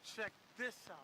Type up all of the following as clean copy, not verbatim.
check this out.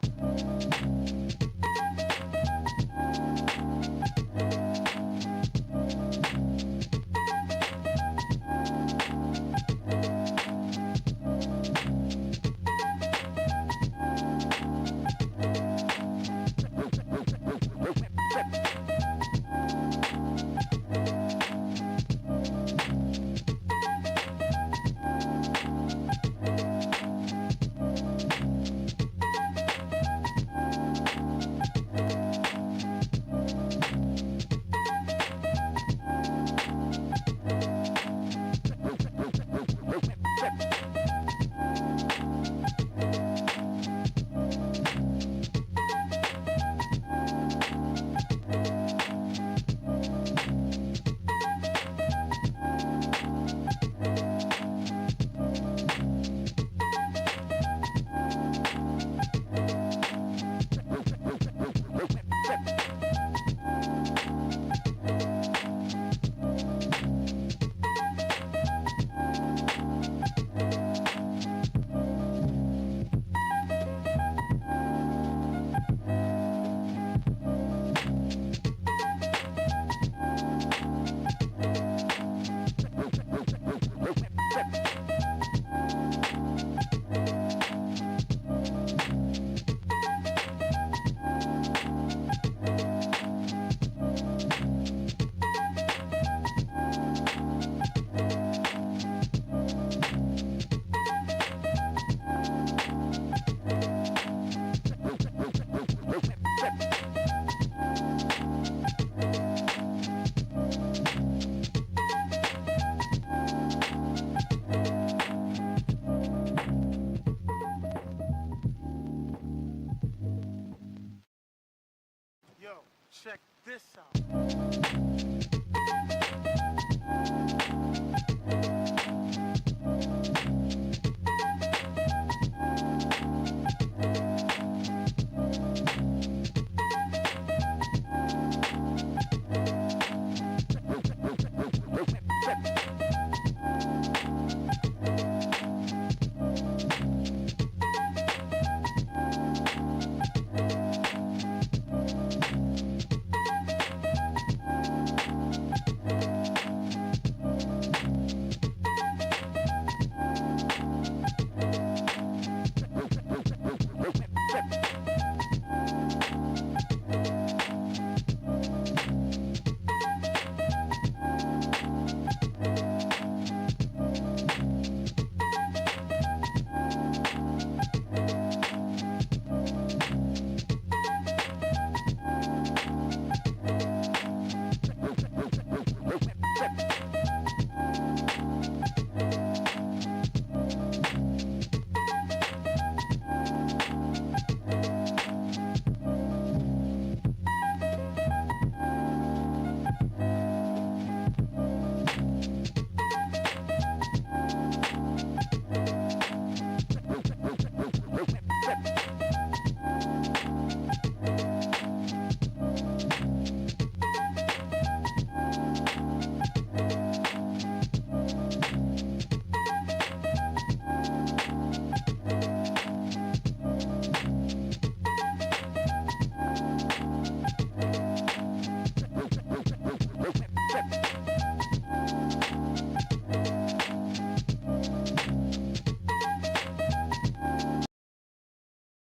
Yo, check this out.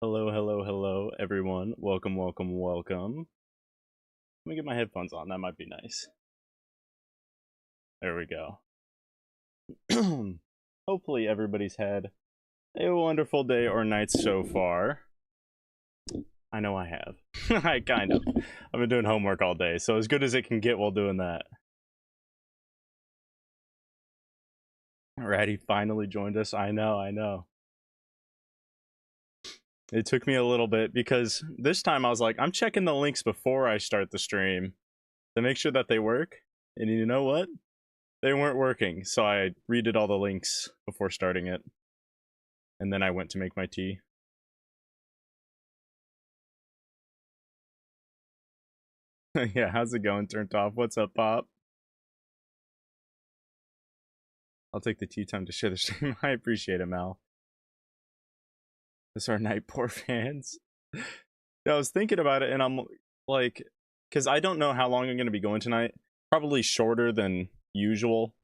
Hello, hello, hello, everyone. Welcome, welcome, welcome. Let me get my headphones on. That might be nice. There we go. Hopefully, everybody's had a wonderful day or night so far. I know I have. I kind of. I've been doing homework all day, so as good as it can get while doing that. Alright, he finally joined us. I know. It took me a little bit because this time I was like, I'm checking the links before I start the stream to make sure that they work. And you know what? They weren't working, so I redid all the links before starting it. And then I went to make my tea. Yeah, how's it going, Turned Off? What's up, Pop? I'll take the tea time to share the stream. I appreciate it, Mal. This are Nightport fans. I was thinking about it, and I'm like, because I don't know how long I'm going to be going tonight. Probably shorter than usual,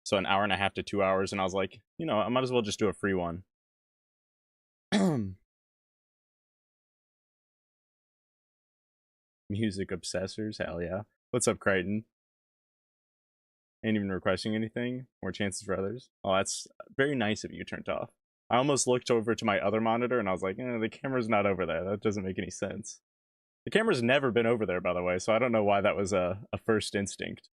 so an hour and a half to 2 hours. And I was like, you know, I might as well just do a free one. Music obsessors, hell yeah. What's up, Crichton? Ain't even requesting anything. More chances for others. Oh, that's very nice of you. Turned off. I almost looked over to my other monitor and I was like, the camera's not over there. That doesn't make any sense. The camera's never been over there, by the way, so I don't know why that was a first instinct.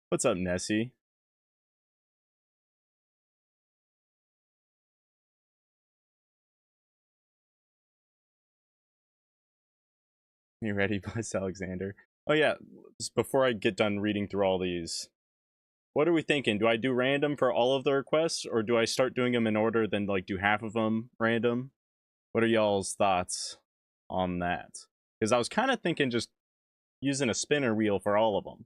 What's up, Nessie? You ready, Buzz Alexander? Oh yeah, just before I get done reading through all these, what are we thinking? Do I do random for all of the requests, or do I start doing them in order, then like do half of them random? What are y'all's thoughts on that? Because I was kind of thinking just using a spinner wheel for all of them.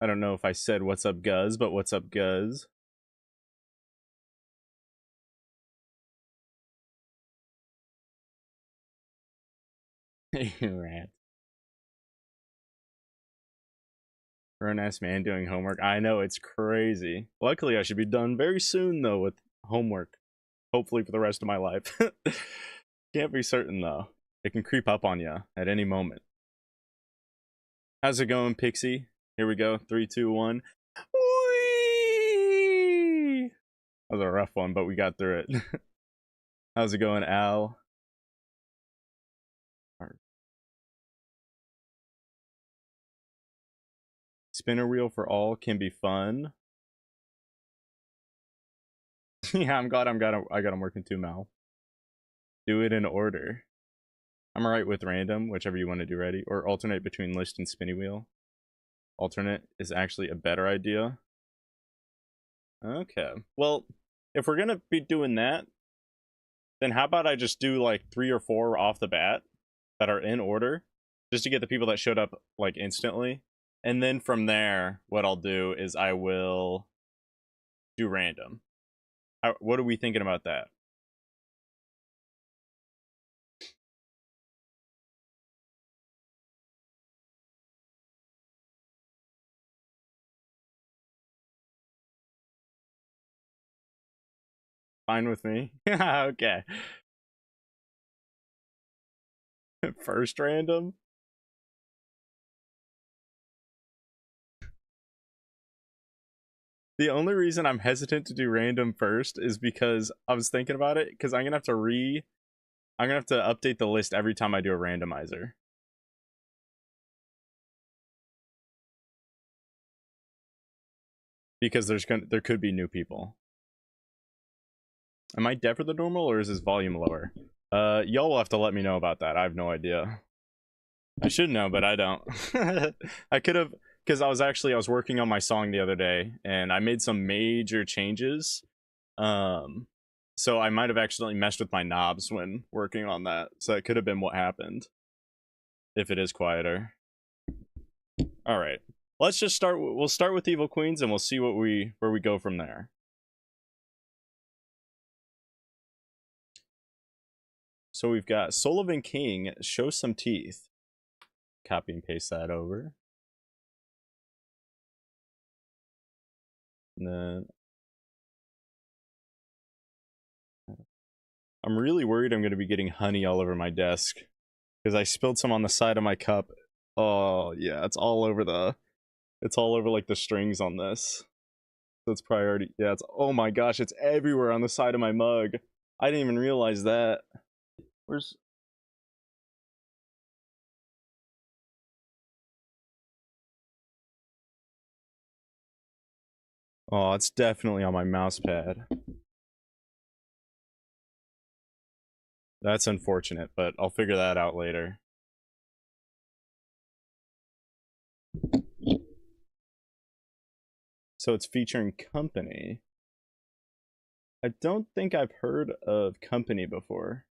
I don't know if I said what's up, Guz, but what's up, Guz? Rant. Grown-ass man doing homework. I know, it's crazy. Luckily, I should be done very soon, though, with homework. Hopefully for the rest of my life. Can't be certain, though. It can creep up on you at any moment. How's it going, Pixie? Here we go. 3, 2, 1. Whee! That was a rough one, but we got through it. How's it going, Al? Spinner wheel for all can be fun. Yeah, I got them working too, Mal. Do it in order. I'm alright with random, whichever you want to do ready, or alternate between list and spinny wheel. Alternate is actually a better idea. Okay. Well, if we're gonna be doing that, then how about I just do like 3 or 4 off the bat that are in order, just to get the people that showed up like instantly. And then from there, what I'll do is I will do random. What are we thinking about that? Fine with me? Okay. First random? The only reason I'm hesitant to do random first is because I was thinking about it, because I'm gonna have to update the list every time I do a randomizer. Because there could be new people. Am I deaf for the normal, or is this volume lower? Y'all will have to let me know about that. I have no idea. I should know, but I don't. I could have, because I was working on my song the other day, and I made some major changes. So I might have accidentally messed with my knobs when working on that. So it could have been what happened. If it is quieter. All right. Let's just start. We'll start with Evil Queens, and we'll see where we go from there. So we've got Sullivan King, Show Some Teeth. Copy and paste that over. And then I'm really worried I'm going to be getting honey all over my desk, because I spilled some on the side of my cup. Oh yeah, it's all over like the strings on this. So it's priority. Yeah, oh my gosh, it's everywhere on the side of my mug. I didn't even realize that. Where's... Oh, it's definitely on my mouse pad. That's unfortunate, but I'll figure that out later. So it's featuring Company. I don't think I've heard of Company before.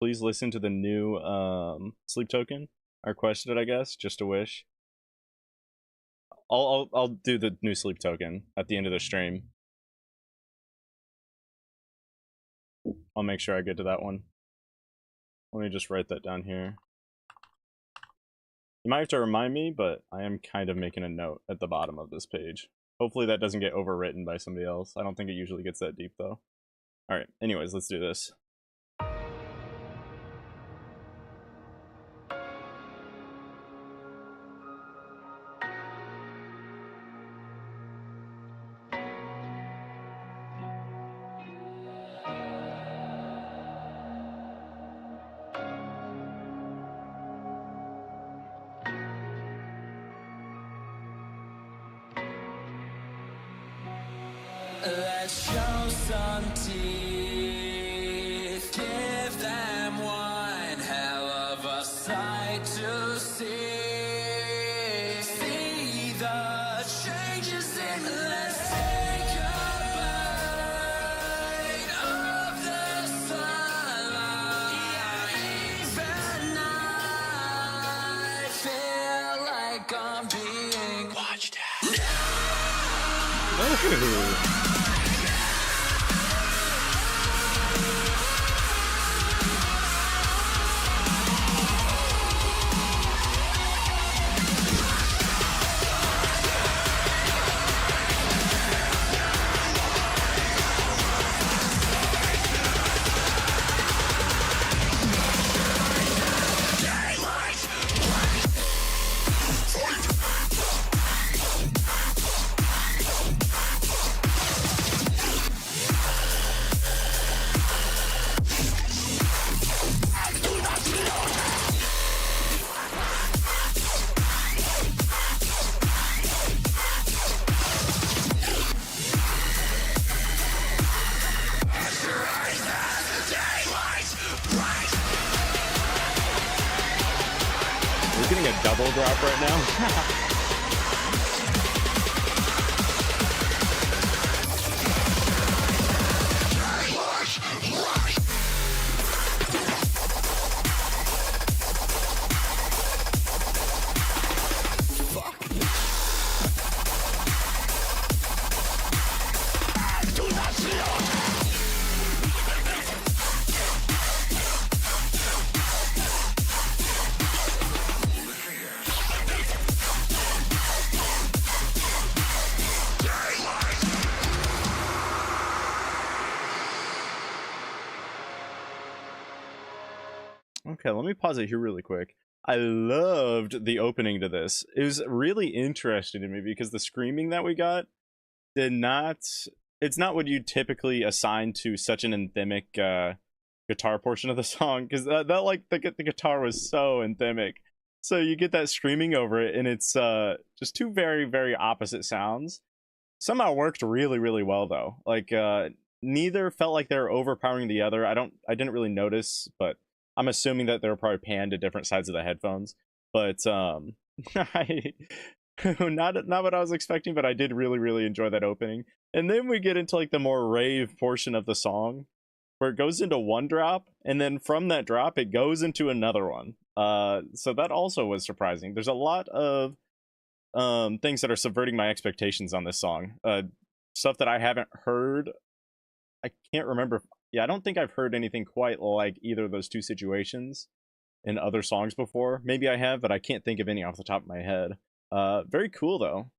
please listen to the new sleep token. I requested it, I guess, just a wish. I'll do the new sleep token at the end of the stream. I'll make sure I get to that one. Let me just write that down here. You might have to remind me, but I am kind of making a note at the bottom of this page. Hopefully that doesn't get overwritten by somebody else. I don't think it usually gets that deep, though. Alright, anyways, let's do this. Let's show some teeth, give them one hell of a sight to see. See the changes in, let's take a bite of the sunlight. Even I feel like I'm being watched out. Ooh. We're getting a double drop right now. Okay, let me pause it here really quick. I loved the opening to this. It was really interesting to me because the screaming that we got did not... It's not what you typically assign to such an anthemic guitar portion of the song, because that like the guitar was so anthemic. So you get that screaming over it, and it's just two very, very opposite sounds. Somehow worked really, really well though. Like neither felt like they were overpowering the other. I didn't really notice, but I'm assuming that they were probably panned to different sides of the headphones. But I not what I was expecting, but I did really, really enjoy that opening. And then we get into like the more rave portion of the song, where it goes into one drop, and then from that drop it goes into another one. So that also was surprising. There's a lot of things that are subverting my expectations on this song. Stuff that I haven't heard. I can't remember. Yeah, I don't think I've heard anything quite like either of those two situations in other songs before. Maybe I have, but I can't think of any off the top of my head. Very cool though.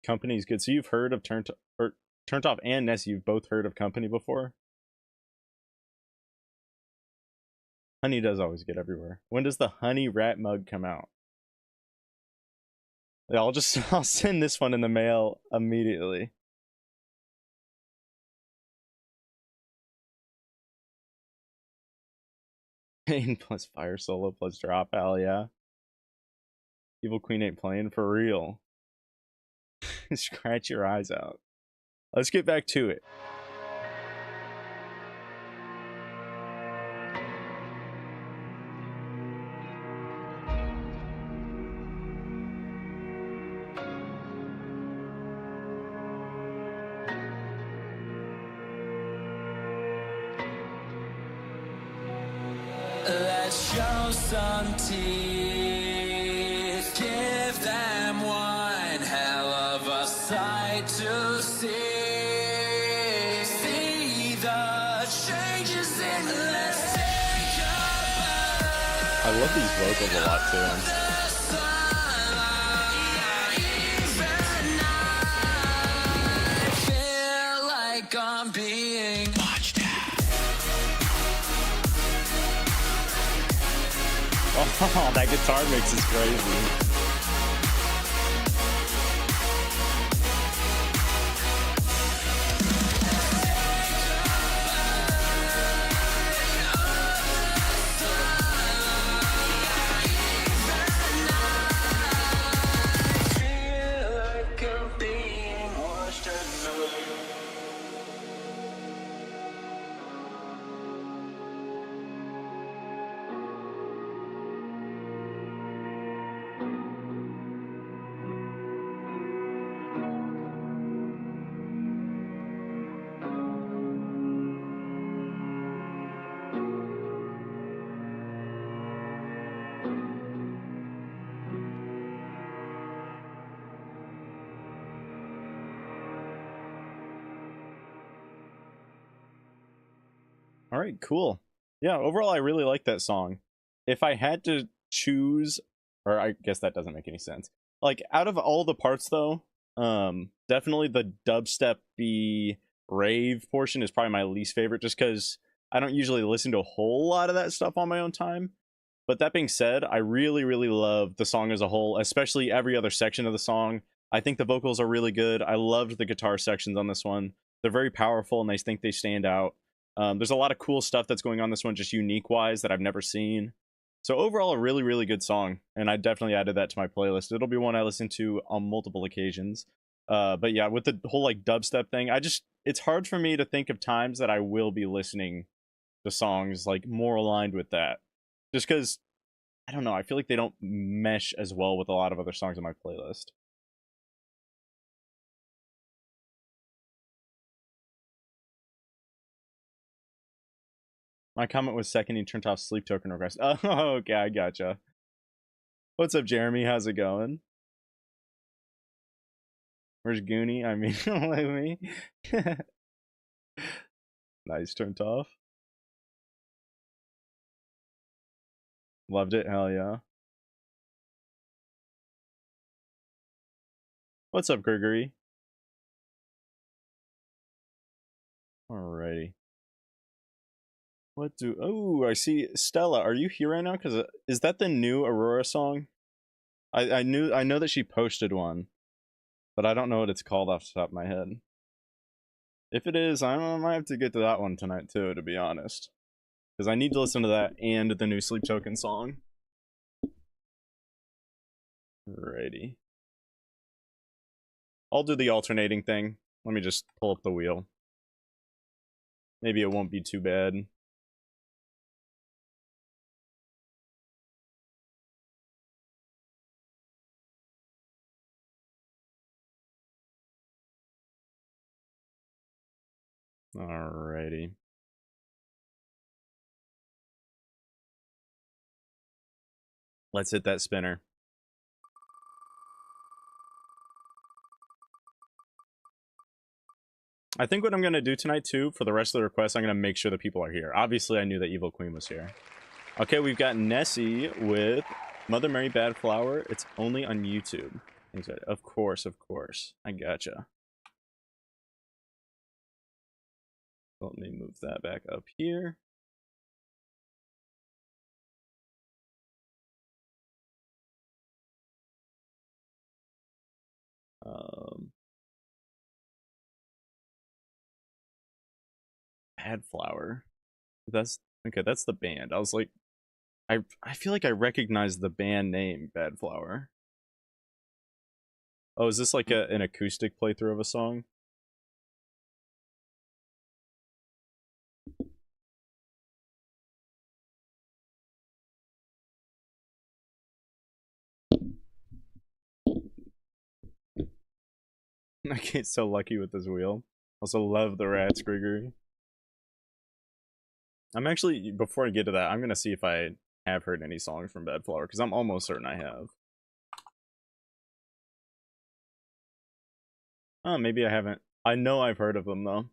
Company's good. So you've heard of Turned Off and Nessie, you've both heard of Company before? Honey does always get everywhere. When does the honey rat mug come out? Yeah, I'll send this one in the mail immediately. Pain plus fire solo plus drop, hell yeah. Evil Queen ain't playing for real. Scratch your eyes out. Let's get back to it. Let's show some teeth. Give them one hell of a sight to see. See the changes in. Let's take a I love these vocals a lot too. feel like I'm being watched out. Oh, that guitar mix is crazy. Feel like I'm being watched out. All right, cool. Yeah, overall, I really like that song. If I had to choose, or I guess that doesn't make any sense. Like, out of all the parts, though, definitely the dubstep-y rave portion is probably my least favorite, just because I don't usually listen to a whole lot of that stuff on my own time. But that being said, I really, really love the song as a whole, especially every other section of the song. I think the vocals are really good. I loved the guitar sections on this one. They're very powerful, and I think they stand out. There's a lot of cool stuff that's going on this one, just unique-wise, that I've never seen. So overall, a really, really good song, and I definitely added that to my playlist. It'll be one I listen to on multiple occasions. But yeah, with the whole like dubstep thing, it's hard for me to think of times that I will be listening to songs like more aligned with that. Just because, I don't know, I feel like they don't mesh as well with a lot of other songs on my playlist. My comment was second, he turned off Sleep Token request. Oh, okay, I gotcha. What's up, Jeremy? How's it going? Where's Goonie? I mean, like me. Nice, turned off. Loved it, hell yeah. What's up, Gregory? Alrighty. What do... Oh, I see Stella. Are you here right now? Because is that the new Aurora song? I know that she posted one, but I don't know what it's called off the top of my head. If it is, I might have to get to that one tonight too, to be honest. Because I need to listen to that and the new Sleep Token song. Alrighty. I'll do the alternating thing. Let me just pull up the wheel. Maybe it won't be too bad. Alrighty. Let's hit that spinner. I think what I'm going to do tonight, too, for the rest of the requests, I'm going to make sure that people are here. Obviously, I knew that Evil Queen was here. Okay, we've got Nessie with Mother Mary Bad Flower. It's only on YouTube. Of course, of course. I gotcha. Let me move that back up here. Bad Flower. That's okay, that's the band. I was like, I feel like I recognize the band name Bad Flower. Oh, is this like an acoustic playthrough of a song? I get so lucky with this wheel. Also love the rats, Gregory. I'm actually, before I get to that, I'm gonna see if I have heard any songs from Badflower, because I'm almost certain I have. Oh, maybe I haven't. I know I've heard of them, though.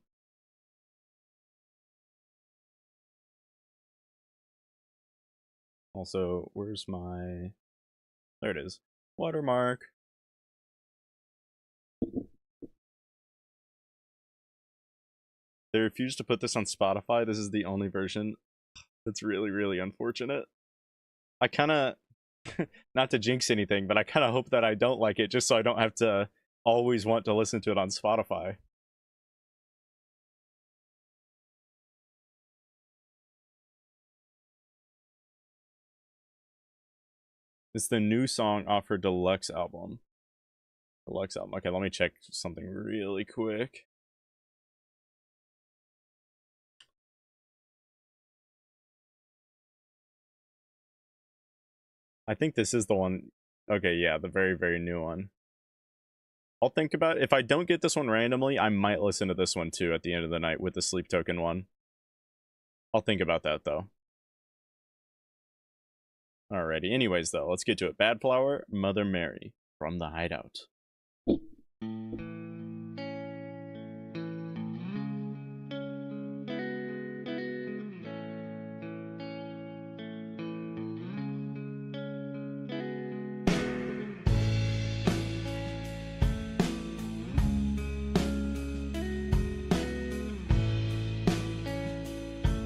Also, where's my... There it is. Watermark. They refused to put this on Spotify. This is the only version. That's really, really unfortunate. I kind of... not to jinx anything, but I kind of hope that I don't like it, just so I don't have to always want to listen to it on Spotify. It's the new song off her deluxe album. Deluxe album. Okay, let me check something really quick. I think this is the one. Okay, yeah, the very, very new one. I'll think about it. If I don't get this one randomly, I might listen to this one too at the end of the night with the Sleep Token one. I'll think about that though. Alrighty, anyways though, let's get to it. Badflower, Mother Mary, from the Hideout.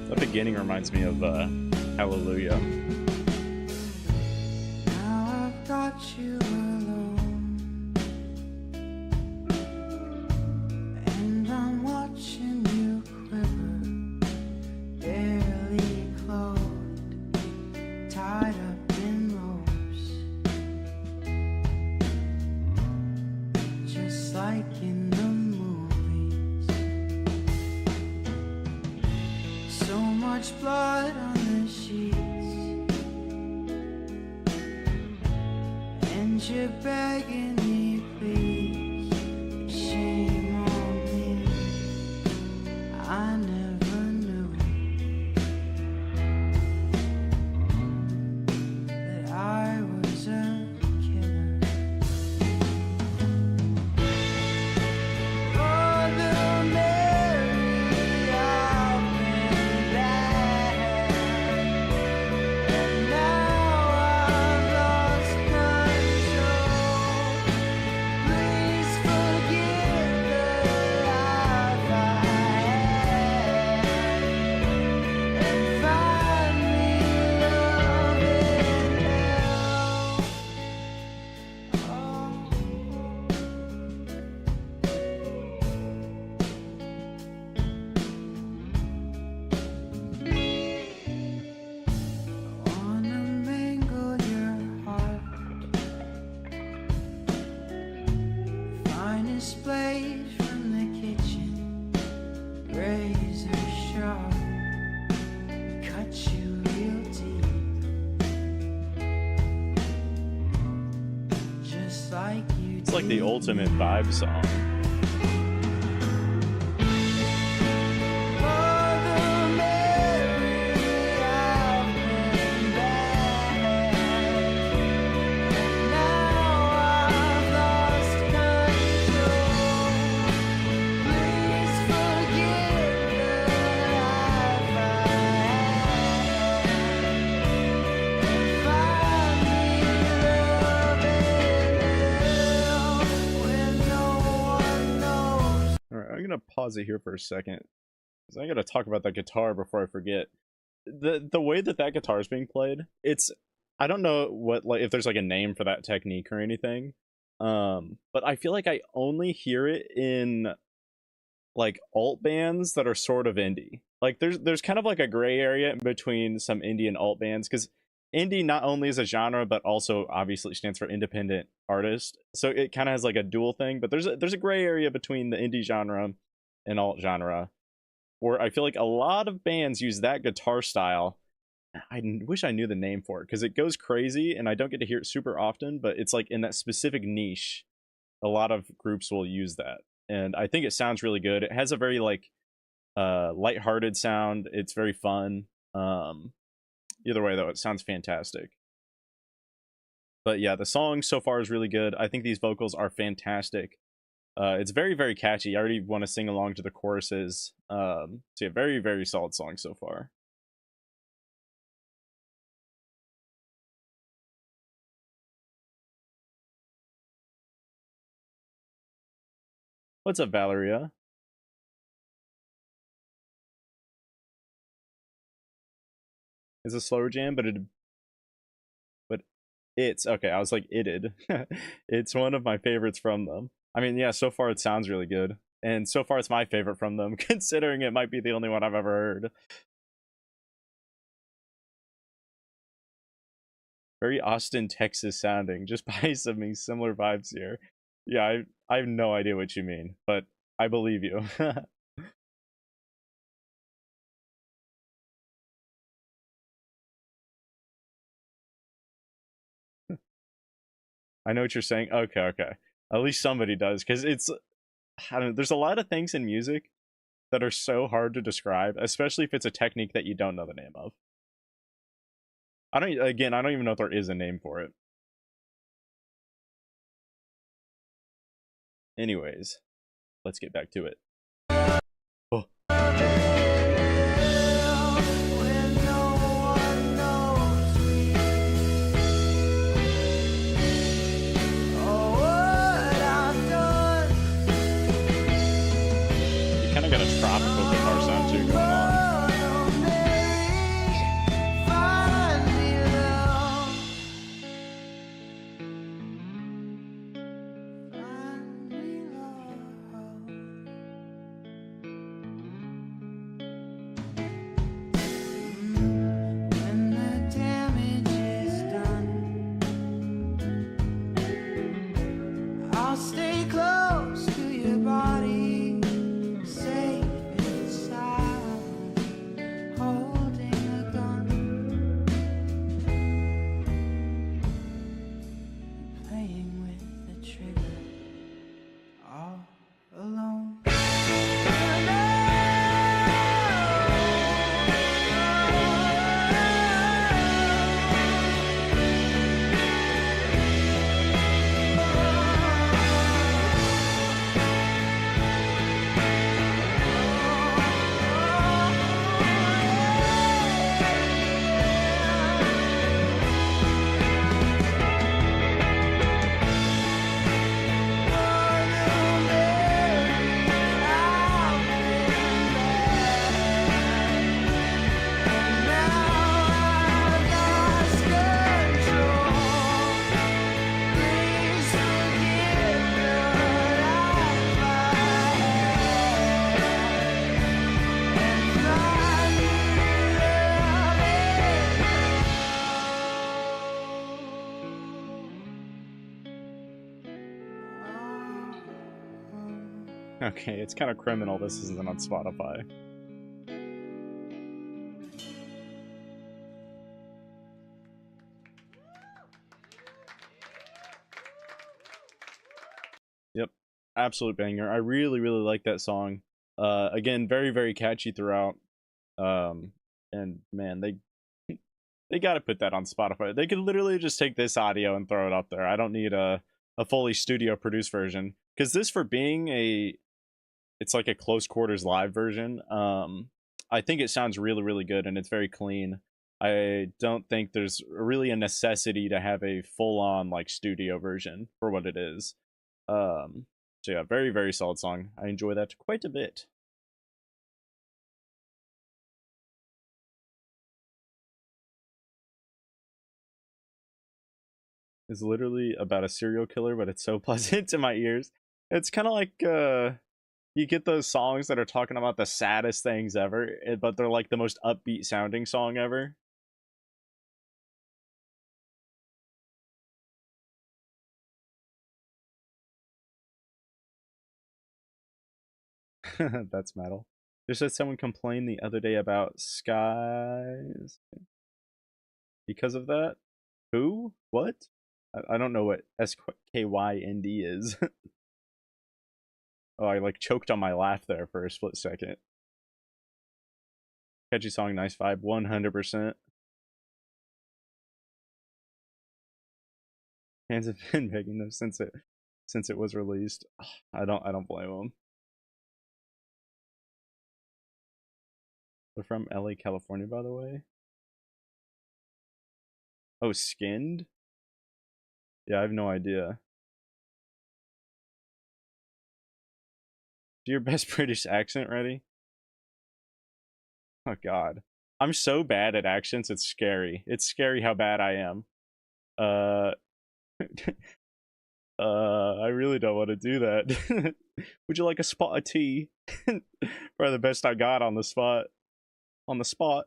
The beginning reminds me of Hallelujah. Now I've got you alone, and I'm watching you quiver, barely clothed, tied up in ropes, just like in the movies. So much blood on the sheets, and you're begging me, please. Shame on me, I never knew that I was a killer. Mother Mary, I've been bad, and now I've lost control. Please forgive the life I had, and find me love in hell. Wanna mangle your heart, finest blade from the kitchen, razor sharp, cut you real deep, just like you. It's like the ultimate vibe song. Mother Mary, I've been bad, and now I've lost control. Please forgive the life I had, and find me love in hell when no one knows. Alright, I'm gonna pause it here for a second, because I gotta talk about that guitar before I forget. The way that guitar is being played, it's... I don't know what, like, if there's like a name for that technique or anything, but I feel like I only hear it in like alt bands that are sort of indie. Like there's kind of like a gray area in between some indie and alt bands, because indie not only is a genre but also obviously stands for independent artist, so it kind of has like a dual thing. But there's a gray area between the indie genre and alt genre, where I feel like a lot of bands use that guitar style. I wish I knew the name for it, because it goes crazy and I don't get to hear it super often, but it's like in that specific niche a lot of groups will use that, and I think it sounds really good. It has a very like lighthearted sound. It's very fun. Either way though, it sounds fantastic. But yeah, the song so far is really good. I think these vocals are fantastic. It's very, very catchy. I already want to sing along to the choruses. So yeah, very, very solid song so far. What's up, Valeria? It's a slower jam, but it's okay. I was like, it'd. It's one of my favorites from them. I mean, yeah, so far it sounds really good. And so far it's my favorite from them, considering it might be the only one I've ever heard. Very Austin, Texas sounding, just by some similar vibes here. Yeah, I have no idea what you mean, but I believe you. I know what you're saying. Okay, okay. At least somebody does, because it's, I don't know, there's a lot of things in music that are so hard to describe, especially if it's a technique that you don't know the name of. I don't even know if there is a name for it. Anyways, let's get back to it. Oh. When no one knows me, or what I've done. You kind of got a tropical guitar sound too going on. Oh, Mary, find me love. Find me love. When the damage is done, I'll stay close to your body, safe inside, holding a gun, playing with the trigger, all alone. Okay, it's kind of criminal this isn't on Spotify. Yep, absolute banger. I really, really like that song. Again, very, very catchy throughout. And man, they got to put that on Spotify. They could literally just take this audio and throw it up there. I don't need a fully studio produced version, because this, for being it's like a close quarters live version. I think it sounds really, really good, and it's very clean. I don't think there's really a necessity to have a full on like studio version for what it is. So yeah, very, very solid song. I enjoy that quite a bit. It's literally about a serial killer, but it's so pleasant to my ears. It's kind of like you get those songs that are talking about the saddest things ever, but they're like the most upbeat sounding song ever. That's metal. Just said someone complained the other day about skies. Because of that? Who? What? I don't know what SKYND is. Oh, I like choked on my laugh there for a split second. Catchy song, nice vibe, 100%. Fans have been begging them since it was released. I don't blame them. They're from LA, California, by the way. Oh, Skinned? Yeah, I have no idea. Do your best British accent ready? Oh god. I'm so bad at accents, it's scary. It's scary how bad I am. I really don't want to do that. Would you like a spot of tea? Probably the best I got on the spot. On the spot.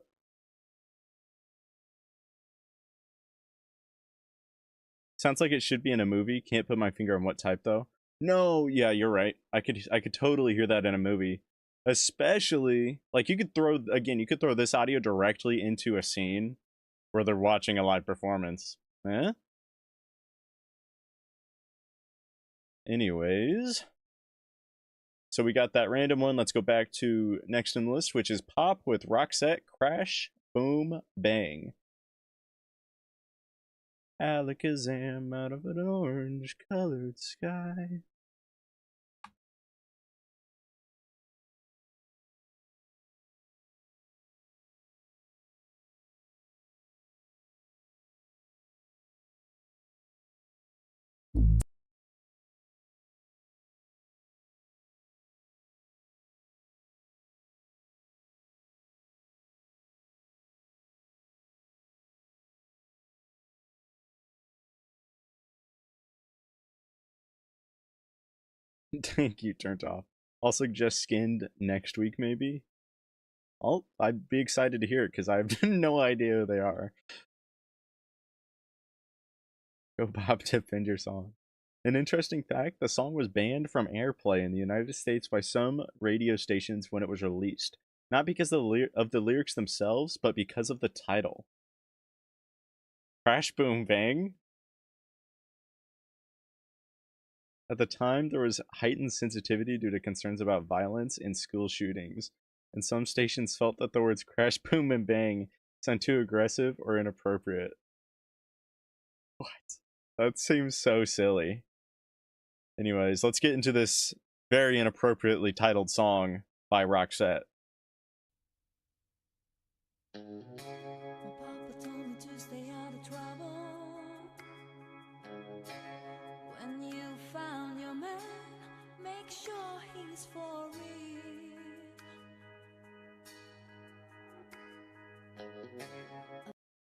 Sounds like it should be in a movie. Can't put my finger on what type though. No, yeah, you're right. I could totally hear that in a movie. Especially like you could throw this audio directly into a scene where they're watching a live performance. Eh? Anyways, so we got that random one. Let's go back to next in the list, which is Pop with Roxette, Crash, Boom, Bang. Alakazam out of an orange-colored sky. Thank you, turned off. I'll suggest Skinned next week, maybe. I'd be excited to hear it because I have no idea who they are. Go Bob, defend your song. An interesting fact, the song was banned from airplay in the United States by some radio stations when it was released. Not because of the lyrics themselves, but because of the title. Crash, Boom, Bang? At the time, there was heightened sensitivity due to concerns about violence in school shootings, and some stations felt that the words crash, boom, and bang sound too aggressive or inappropriate. What? That seems so silly. Anyways, let's get into this very inappropriately titled song by Roxette.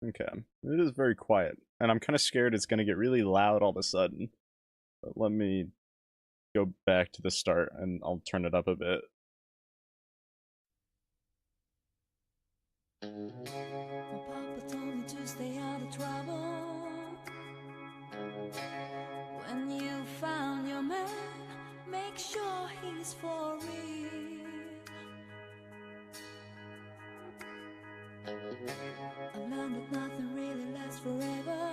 Okay, it is very quiet, and I'm kind of scared it's going to get really loud all of a sudden. But let me go back to the start, and I'll turn it up a bit. My papa told me to stay out of trouble. When you found your man, make sure he's for real. I've learned that nothing really lasts forever.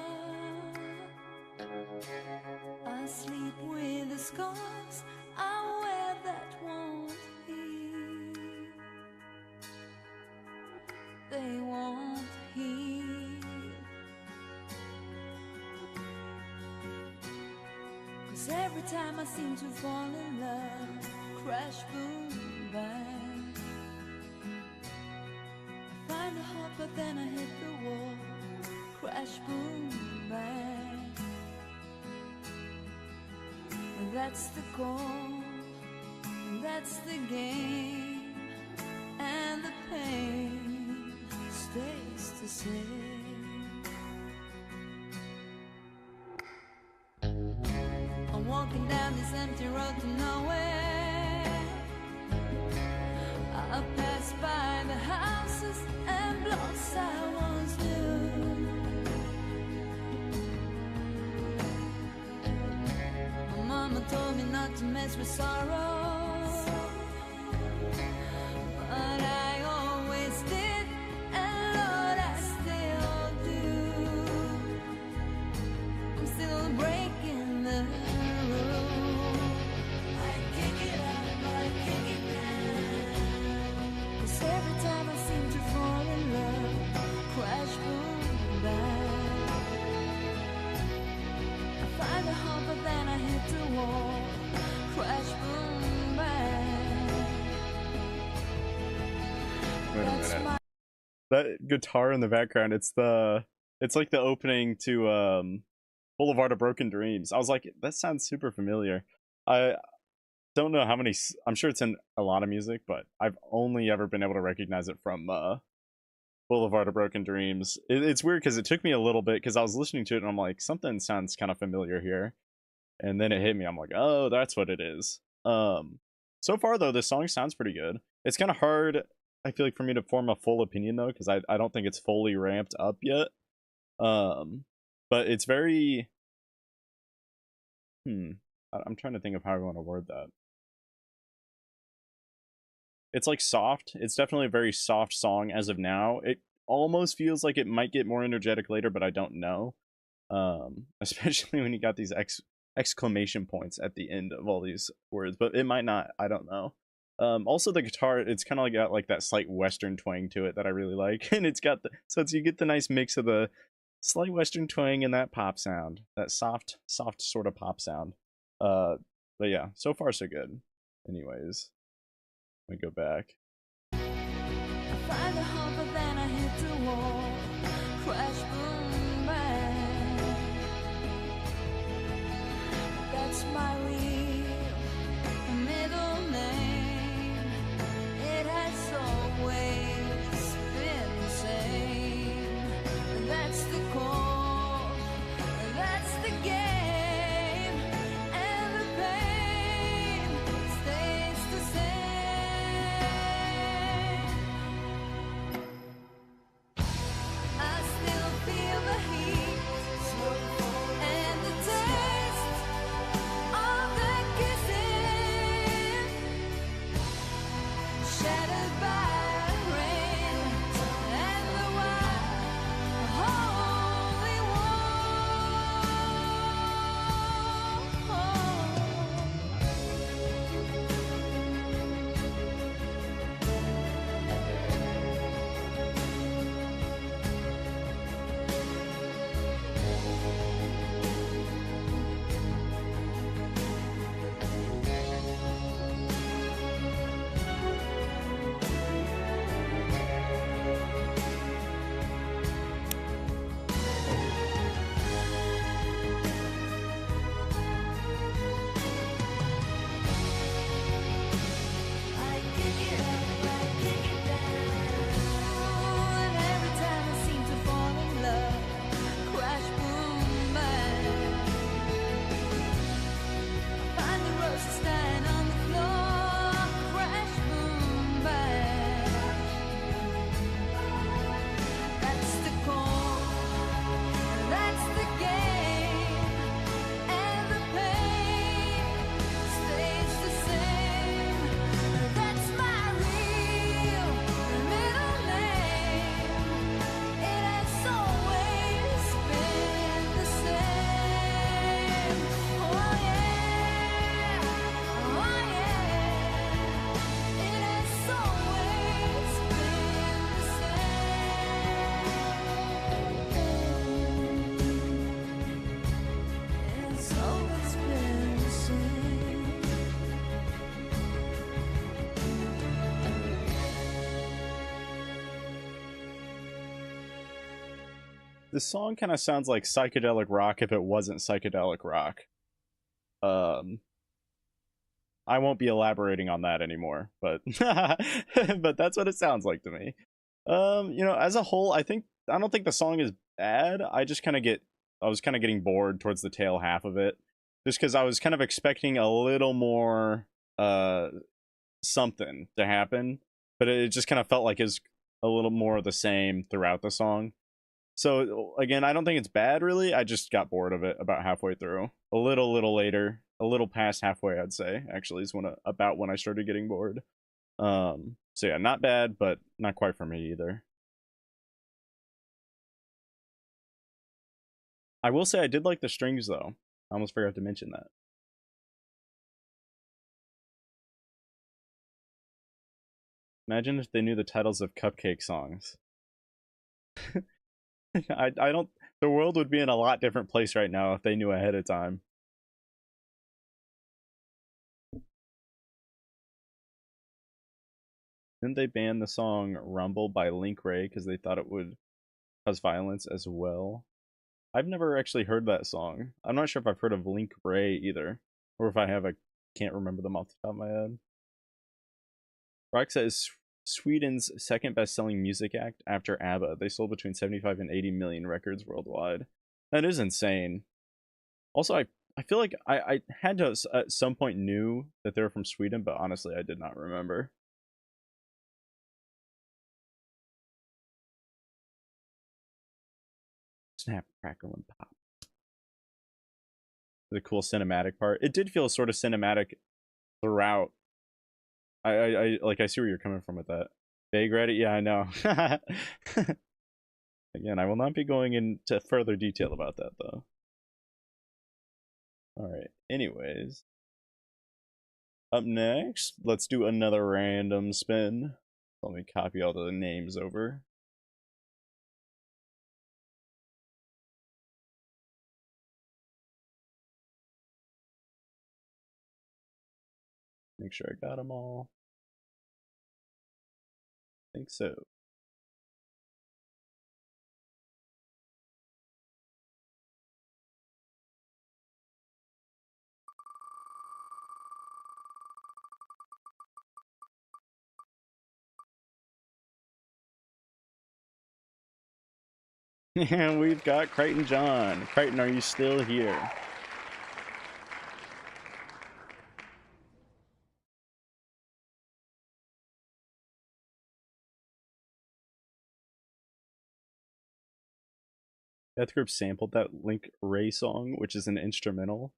I sleep with the scars I wear that won't heal. They won't heal. 'Cause every time I seem to fall in love, crash, boom, bang. Find a hope, but then I hit the wall. Crash, boom, bang. That's the goal, that's the game, and the pain stays the same. I'm walking down this empty road to nowhere. I pass by the houses and blocks I once knew. My mama told me not to mess with sorrow, but I always did, and Lord, I still do. I'm still breaking the rules. I kick it up, I kick it down. 'Cause every time I seem to I hit the wall. Crash, boom, bang. Wait a That's minute. my That guitar in the background, it's like the opening to Boulevard of Broken Dreams. I was like, that sounds super familiar. I don't know how many I'm sure it's in a lot of music, but I've only ever been able to recognize it from Boulevard of Broken Dreams. It's weird because it took me a little bit because I was listening to it and I'm like, something sounds kind of familiar here. And then it hit me. I'm like, oh, that's what it is. So far though, this song sounds pretty good. It's kind of hard, I feel like, for me to form a full opinion though, because I don't think it's fully ramped up yet. But it's very I'm trying to think of how I want to word that. It's like soft. It's definitely a very soft song as of now. It almost feels like it might get more energetic later, but I don't know. Especially when you got these exclamation points at the end of all these words, but it might not. I don't know. Also the guitar, it's kind of got like that slight Western twang to it that I really like, and it's got you get the nice mix of the slight Western twang and that pop sound, that soft sort of pop sound. But yeah, so far so good. Anyways, let me go back. I find a hump, but then I hit the wall. Crash, boom, bang. That's my real middle name. It has always been the same. That's the call, that's the game, and the pain stays the same. I still feel the heat and the taste of the kissing, shattered by rain and the wild holy I kick it up, I kick it down, and every time I seem to fall in love, crash, boom, bang. I find the roses dying on the floor, crash, boom, bang. That's the call, that's the game, and the pain stays the same. That's my real middle name. It has always been the same. Oh yeah, oh yeah. It has always been the same. It's always been the same. This song kind of sounds like psychedelic rock if it wasn't psychedelic rock. I won't be elaborating on that anymore, but but that's what it sounds like to me. As a whole, I don't think the song is bad. I was kind of getting bored towards the tail half of it, just because I was kind of expecting a little more something to happen, but it just kind of felt like it's a little more of the same throughout the song. So again, I don't think it's bad really. I just got bored of it about halfway through. A little later, a little past halfway, I'd say. Actually, is about when I started getting bored. So yeah, not bad, but not quite for me either. I will say I did like the strings though. I almost forgot to mention that. Imagine if they knew the titles of Cupcake songs. I don't. The world would be in a lot different place right now if they knew ahead of time. Didn't they ban the song Rumble by Link Ray because they thought it would cause violence as well? I've never actually heard that song. I'm not sure if I've heard of Link Ray either. Or if I have, I can't remember them off the top of my head. Rock says Sweden's second best-selling music act after ABBA. They sold between 75 and 80 million records worldwide. That is insane. Also, I feel like I had to at some point knew that they were from Sweden, but honestly, I did not remember. Snap, crackle, and pop. The cool cinematic part. It did feel sort of cinematic throughout. I see where you're coming from with that. Vague Reddit, yeah, I know. Again, I will not be going into further detail about that though. Alright, anyways. Up next, let's do another random spin. Let me copy all the names over. Make sure I got them all. I think so. And we've got Crichton John. Crichton, are you still here? Death Group sampled that Link Ray song, which is an instrumental.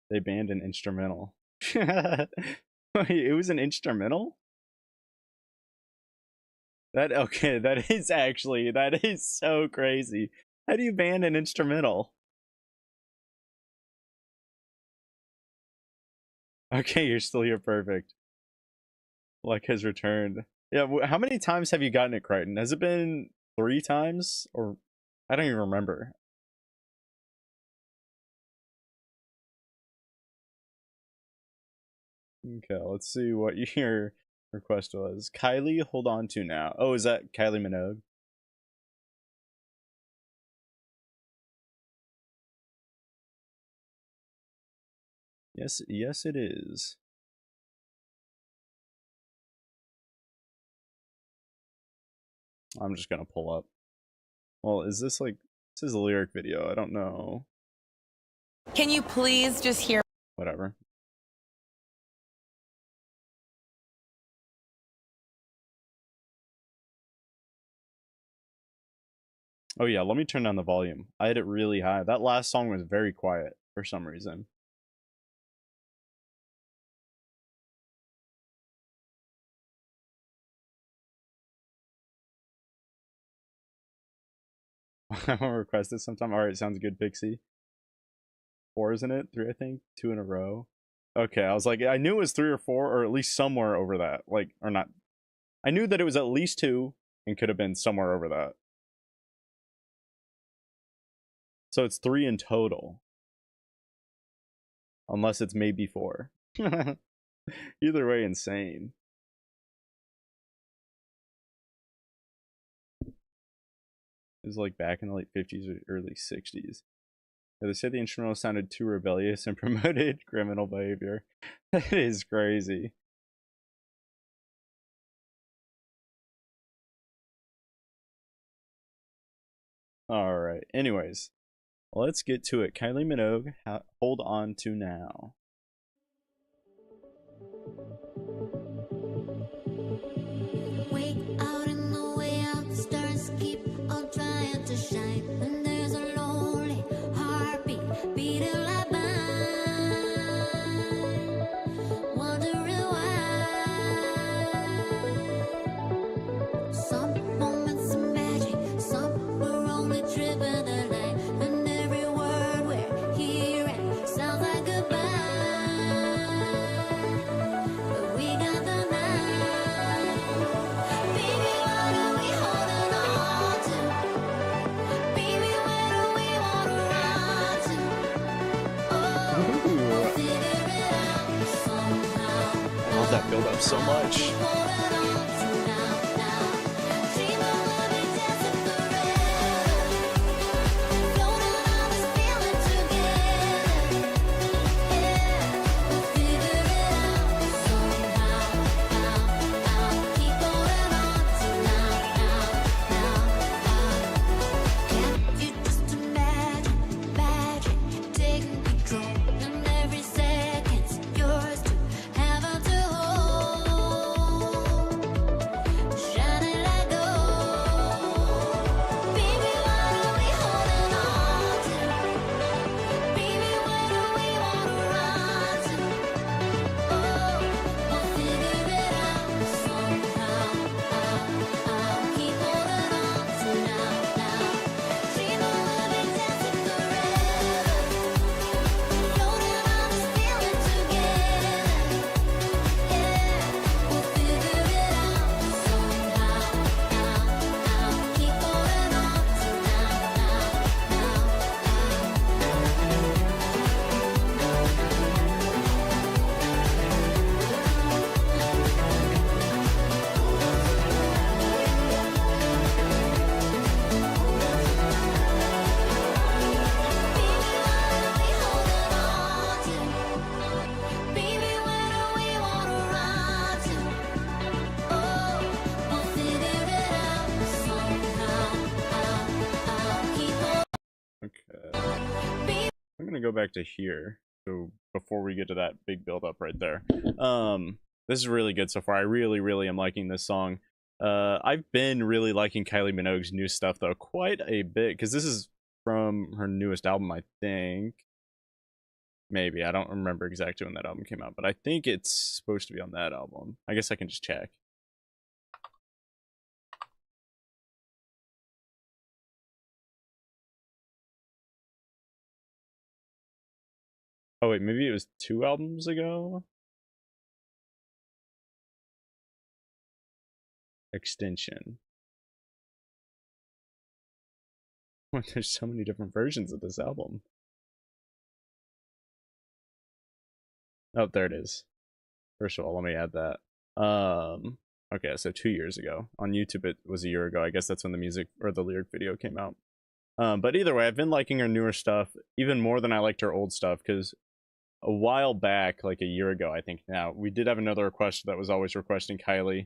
They banned an instrumental. Wait, it was an instrumental? That is so crazy. How do you ban an instrumental? Okay, you're still here, perfect. Luck has returned. Yeah, how many times have you gotten it, Crichton? Has it been 3 times? Or I don't even remember. Okay, let's see what your request was. Kylie, hold on to now. Oh, is that Kylie Minogue? Yes, it is. I'm just gonna pull up. Well, is this like, this is a lyric video? I don't know. Can you please just hear? Whatever. Oh yeah, let me turn down the volume. I had it really high. That last song was very quiet for some reason. I'll request it sometime. Alright, sounds good, Pixie. 4, isn't it? 3, I think. 2 in a row. Okay, I was like, I knew it was 3 or 4, or at least somewhere over that. Like, or not. I knew that it was at least 2, and could have been somewhere over that. So it's 3 in total. Unless it's maybe 4. Either way, insane. It was like back in the late 50s or early 60s. Yeah, they said the instrumental sounded too rebellious and promoted criminal behavior. That is crazy. Alright, anyways. Let's get to it. Kylie Minogue, hold on to now. Wait out in the way out, the stars keep on trying to shine. And there's a lonely heartbeat beating like mine. Wondering why. Some moments of magic, some were only driven the light. And every word we're hearing sounds like goodbye. But we got the night. Baby, what are we holding on to? Baby, where do we wanna run to? Oh, we'll figure it out somehow. I love that build up so much. Keep holding on to now. I'm gonna go back to here. So before we get to that big build up right there, this is really good so far. I really am liking this song. I've been really liking Kylie Minogue's new stuff though quite a bit, because this is from her newest album, I think. Maybe, I don't remember exactly when that album came out, but I think it's supposed to be on that album. I guess I can just check. Oh wait, maybe it was 2 albums ago? Extension. There's so many different versions of this album. Oh, there it is. First of all, let me add that. Okay, so 2 years ago. On YouTube it was a year ago. I guess that's when the music or the lyric video came out. But either way, I've been liking her newer stuff even more than I liked her old stuff, because a while back, like a year ago, I think now, we did have another request that was always requesting Kylie.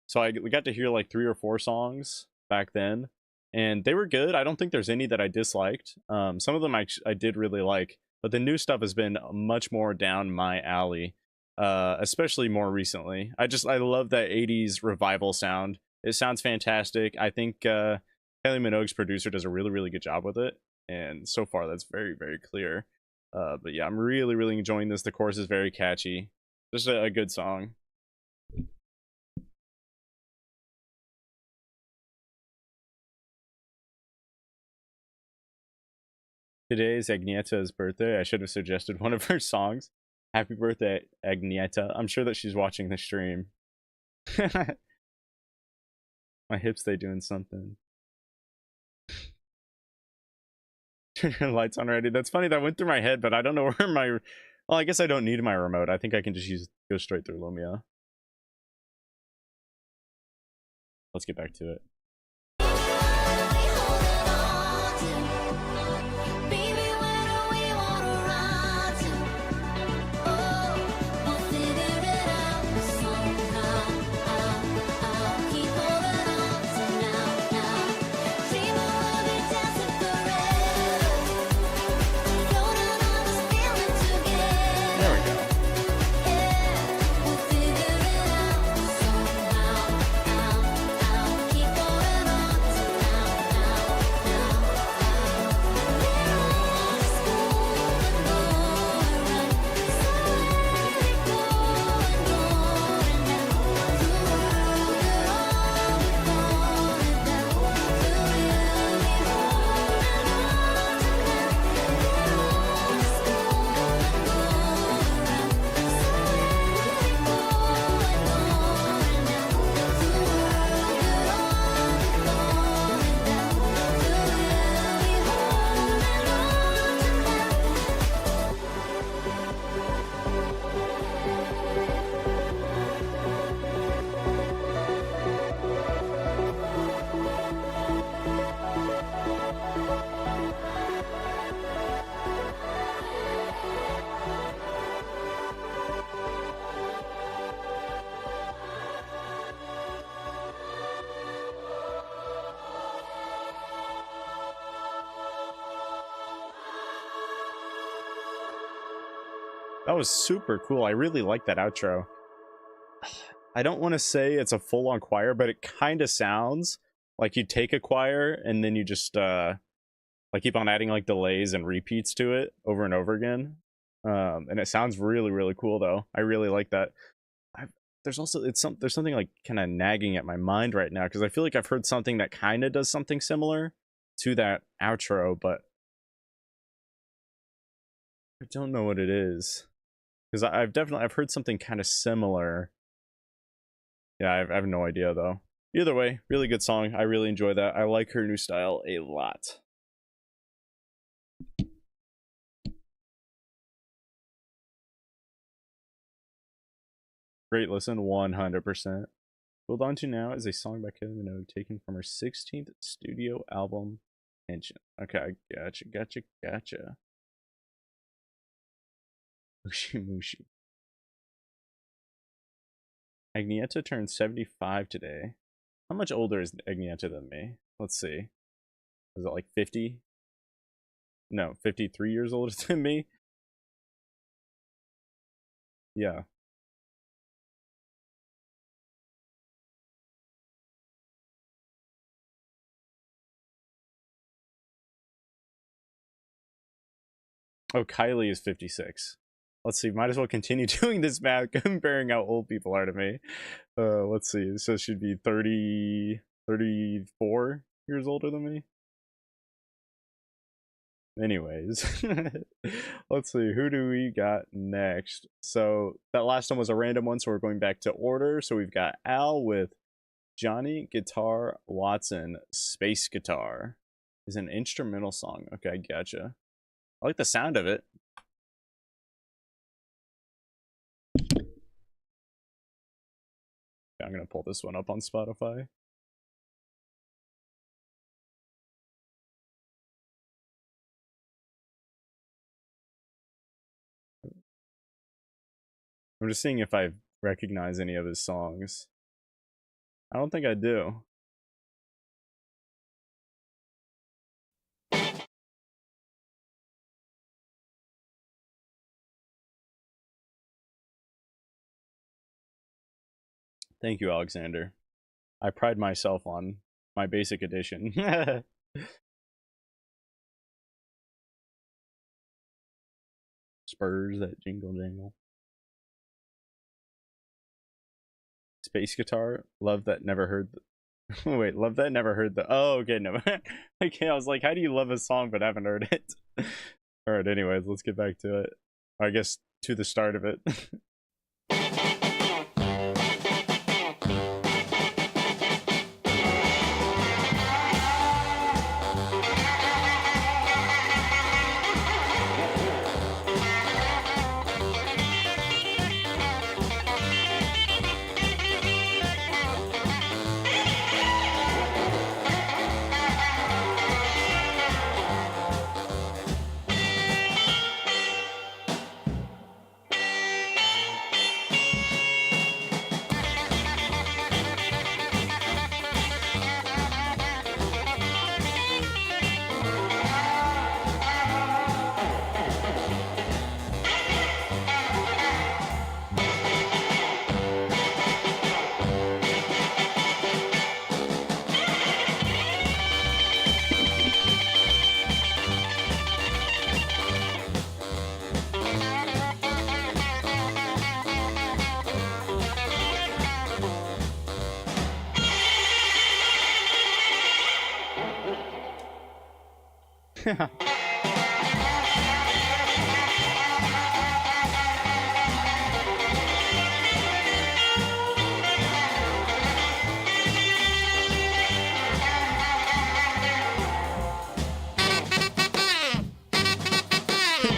So we got to hear like 3 or 4 songs back then, and they were good. I don't think there's any that I disliked. Some of them I did really like, but the new stuff has been much more down my alley, especially more recently. I love that 80s revival sound. It sounds fantastic. I think Kylie Minogue's producer does a really good job with it, and so far that's very clear. But yeah, I'm really enjoying this. The chorus is very catchy. Just a good song. Today is Agnieszka's birthday. I should have suggested one of her songs. Happy birthday, Agnieszka. I'm sure that she's watching the stream. My hips, they doing something. Turn your lights on already. That's funny. That went through my head, but I don't know where my... Well, I guess I don't need my remote. I think I can just go straight through Lumia. Let's get back to it. That was super cool. I really like that outro. I don't want to say it's a full-on choir, but it kind of sounds like you take a choir and then you just like keep on adding like delays and repeats to it over and over again. And it sounds really cool though. I really like that. There's something like kind of nagging at my mind right now, because I feel like I've heard something that kind of does something similar to that outro, but I don't know what it is. Because I've heard something kind of similar. Yeah, I have no idea though. Either way, really good song. I really enjoy that. I like her new style a lot. Great listen, 100%. Hold On To Now is a song by Kylie Minogue taken from her 16th studio album, Tension. Okay, gotcha. Mushi. Agnieszka turned 75 today. How much older is Agnieszka than me? Let's see. Is it like 50? no, 53 years older than me. Yeah. Oh, Kylie is 56. Let's see, might as well continue doing this math, comparing how old people are to me. Let's see, so she'd be 30, 34 years older than me. Anyways, let's see, who do we got next? So that last one was a random one, so we're going back to order. So we've got Al with Johnny Guitar Watson, Space Guitar. Is an instrumental song. Okay, gotcha. I like the sound of it. I'm gonna pull this one up on Spotify. I'm just seeing if I recognize any of his songs. I don't think I do. Thank you, Alexander. I pride myself on my basic edition. Spurs, that jingle jangle. Space Guitar, love that, never heard the... Wait, love that, never heard the... Oh, okay, no. Okay, I was like, how do you love a song but haven't heard it? Alright, anyways, let's get back to it. I guess to the start of it.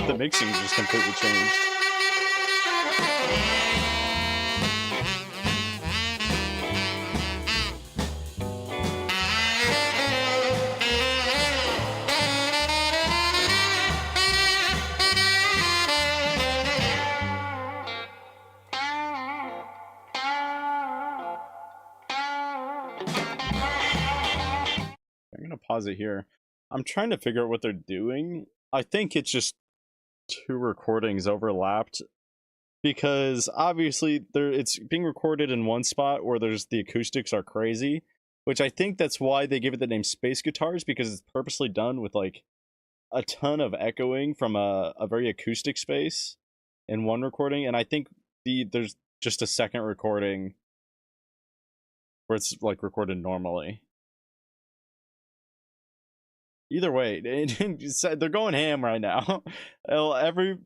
The mixing just completely changed. I'm gonna pause it here. I'm trying to figure out what they're doing. I think it's just two recordings overlapped, because obviously it's being recorded in one spot where there's the acoustics are crazy, which I think that's why they give it the name Space Guitars, because it's purposely done with like a ton of echoing from a very acoustic space in one recording. And I think there's just a second recording where it's like recorded normally. Either way, they're going ham right now. Every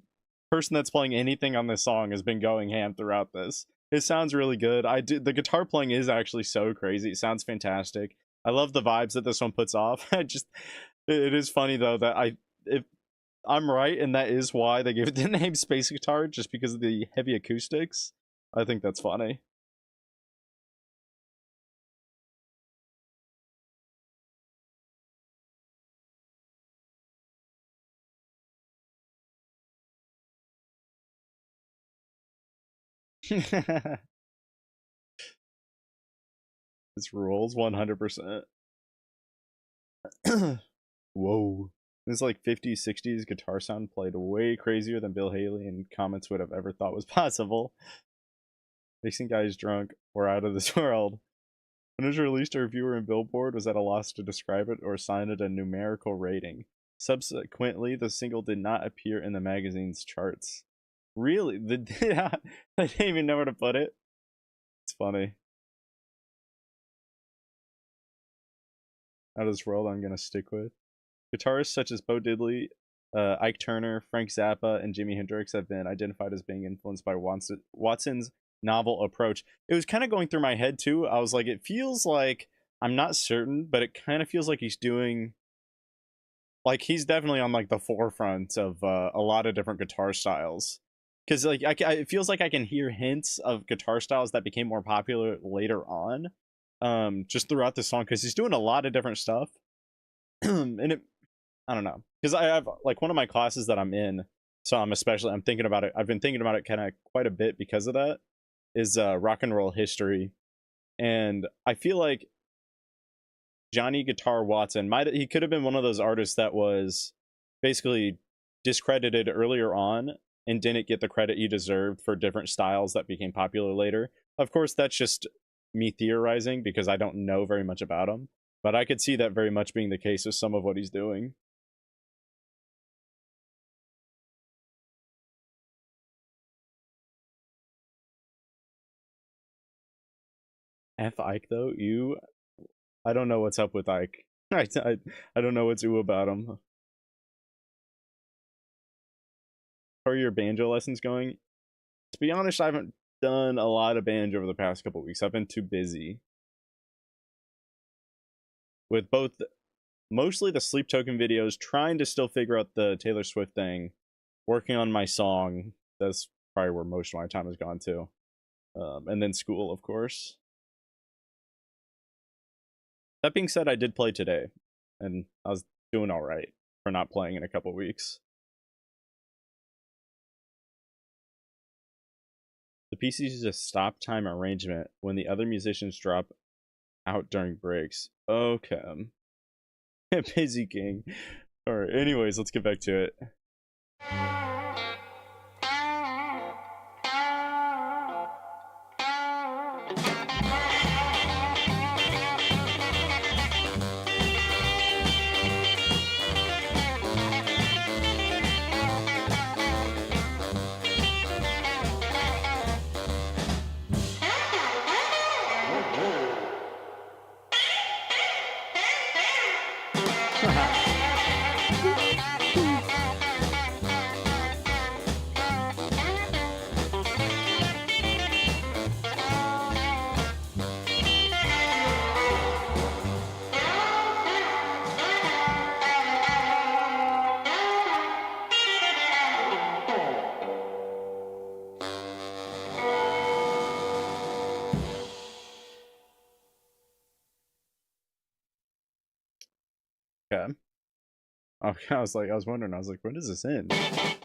person that's playing anything on this song has been going ham throughout this. It sounds really good. The guitar playing is actually so crazy. It sounds fantastic. I love the vibes that this one puts off. It is funny though that if I'm right and that is why they gave it the name Space Guitar, just because of the heavy acoustics. I think that's funny. This rules 100%. Whoa. This like 50s, 60s guitar sound played way crazier than Bill Haley and comments would have ever thought was possible. Mixing guys drunk or out of this world. When it was released, a reviewer in Billboard was at a loss to describe it or assign it a numerical rating. Subsequently, the single did not appear in the magazine's charts. Really? I didn't even know where to put it. It's funny. Out of this world, I'm gonna stick with. Guitarists such as Bo Diddley, Ike Turner, Frank Zappa, and Jimi Hendrix have been identified as being influenced by Watson's novel approach. It was kind of going through my head too. I was like, it feels like, I'm not certain, but it kind of feels like he's doing, like he's definitely on like the forefront of a lot of different guitar styles. Because like it feels like I can hear hints of guitar styles that became more popular later on, just throughout the song. Because he's doing a lot of different stuff, and it, I don't know. Because I have like one of my classes that I'm in, so I'm thinking about it. I've been thinking about it kind of quite a bit because of that. Is rock and roll history, and I feel like Johnny Guitar Watson he could have been one of those artists that was basically discredited earlier on and didn't get the credit he deserved for different styles that became popular later. Of course, that's just me theorizing because I don't know very much about him, but I could see that very much being the case with some of what he's doing. F Ike though, I don't know what's up with Ike. I don't know what's ooh about him. How are your banjo lessons going? To be honest, I haven't done a lot of banjo over the past couple weeks. I've been too busy with both mostly the Sleep Token videos, trying to still figure out the Taylor Swift thing, working on my song. That's probably where most of my time has gone to. And then school, of course. That being said, I did play today, and I was doing all right for not playing in a couple weeks. The PC uses a stop time arrangement when the other musicians drop out during breaks. Okay. Busy King. Alright, anyways, let's get back to it. Okay. Okay, I was wondering, when does this end?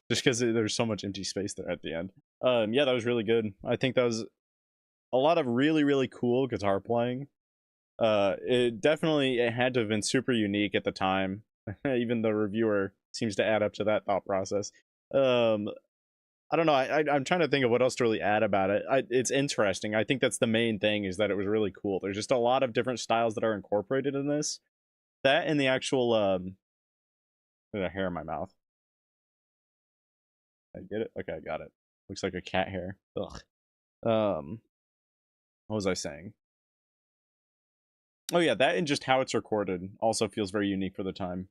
Just because there's so much empty space there at the end. Yeah, that was really good. I think that was a lot of really, really cool guitar playing. It had to have been super unique at the time. Even the reviewer seems to add up to that thought process. I don't know. I'm trying to think of what else to really add about it. It's interesting. I think that's the main thing, is that it was really cool. There's just a lot of different styles that are incorporated in this. That and the actual there's a hair in my mouth. I get it? Okay, I got it. Looks like a cat hair. Ugh. What was I saying? Oh yeah, that and just how it's recorded also feels very unique for the time.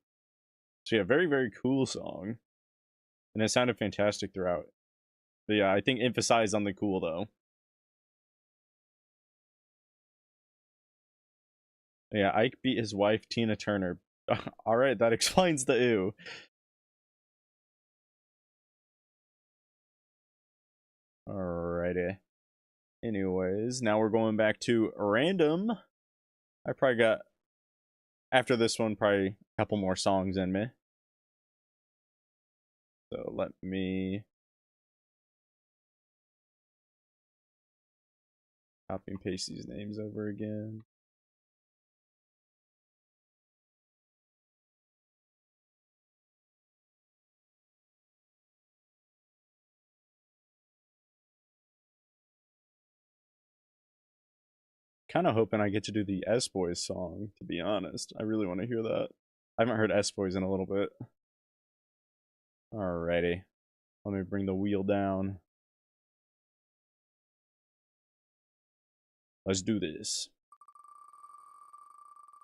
So yeah, very, very cool song. And it sounded fantastic throughout. But yeah, I think emphasize on the cool though. Yeah, Ike beat his wife, Tina Turner. Alright, that explains the ew. Alrighty. Anyways, now we're going back to random. I probably got, after this one, probably a couple more songs in me. So let me copy and paste these names over again. kind of hoping I get to do the S Boys song, to be honest. I really want to hear that. I haven't heard S Boys in a little bit. Alrighty. Let me bring the wheel down. Let's do this.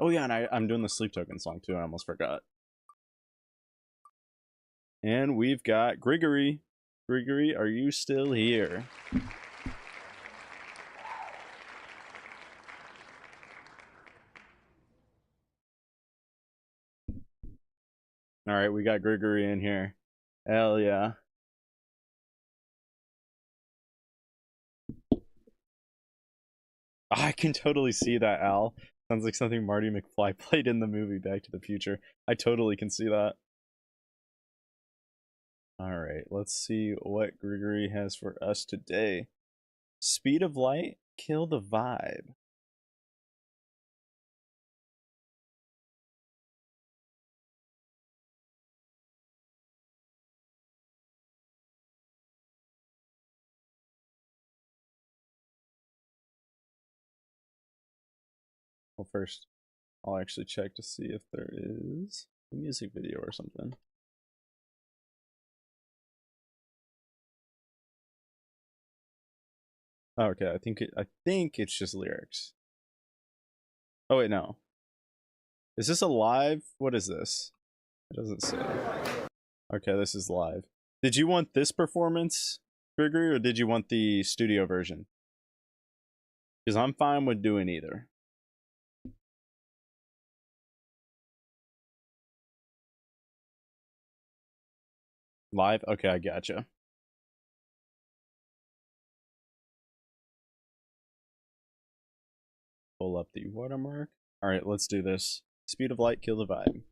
Oh yeah, and I'm doing the Sleep Token song too, I almost forgot. And we've got Grigory. Grigory, are you still here? Alright, we got Grigory in here. Hell yeah. I can totally see that, Al. Sounds like something Marty McFly played in the movie Back to the Future. I totally can see that. Alright, let's see what Grigory has for us today. Speed of light, kill the vibe. Well, first, I'll actually check to see if there is a music video or something. Okay, I think it's just lyrics. Oh wait, no. Is this a live? What is this? It doesn't say. Okay, this is live. Did you want this performance, Grigory, or did you want the studio version? Because I'm fine with doing either. Live? Okay, I gotcha. Pull up the watermark. Alright, let's do this. Speed of light, kill the vibe.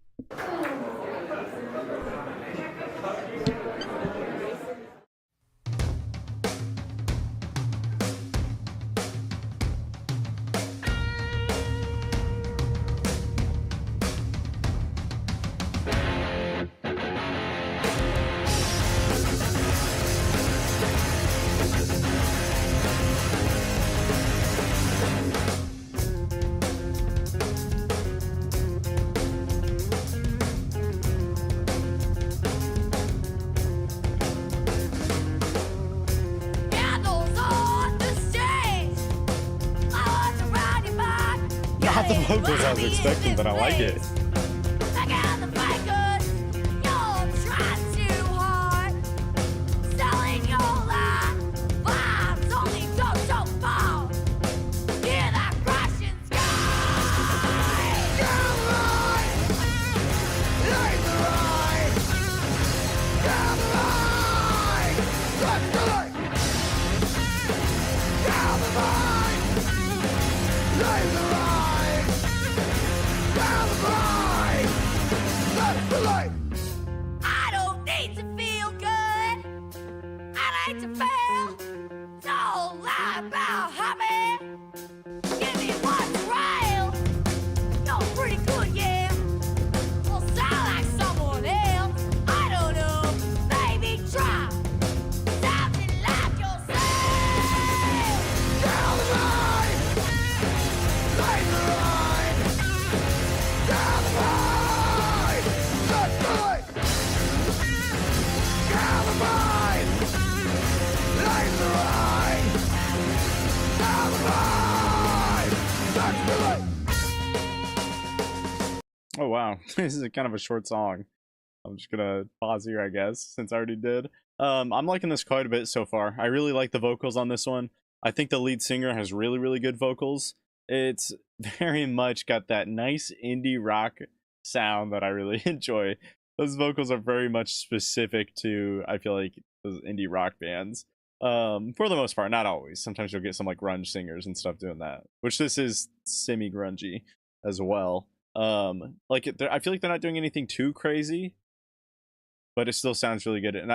Not the vocals I was expecting, but I like it. I don't need to feel good. I like to fail. Don't lie about hobby. Give me what's real. You're pretty good, yeah. Well, sound like someone else. I don't know. Maybe try something like yourself. Down the line. Lay the line. Down the line. Let's do it. Down the line. Lay the line. Down the line. Let's do it. Oh wow, this is kind of a short song. I'm just gonna pause here, I guess, since I already did. I'm liking this quite a bit so far. I really like the vocals on this one. I think the lead singer has really, really good vocals. It's very much got that nice indie rock sound that I really enjoy. Those vocals are very much specific to, I feel like, those indie rock bands. For the most part, not always. Sometimes you'll get some like grunge singers and stuff doing that, which this is semi-grungy as well. Like I feel like they're not doing anything too crazy, but it still sounds really good. And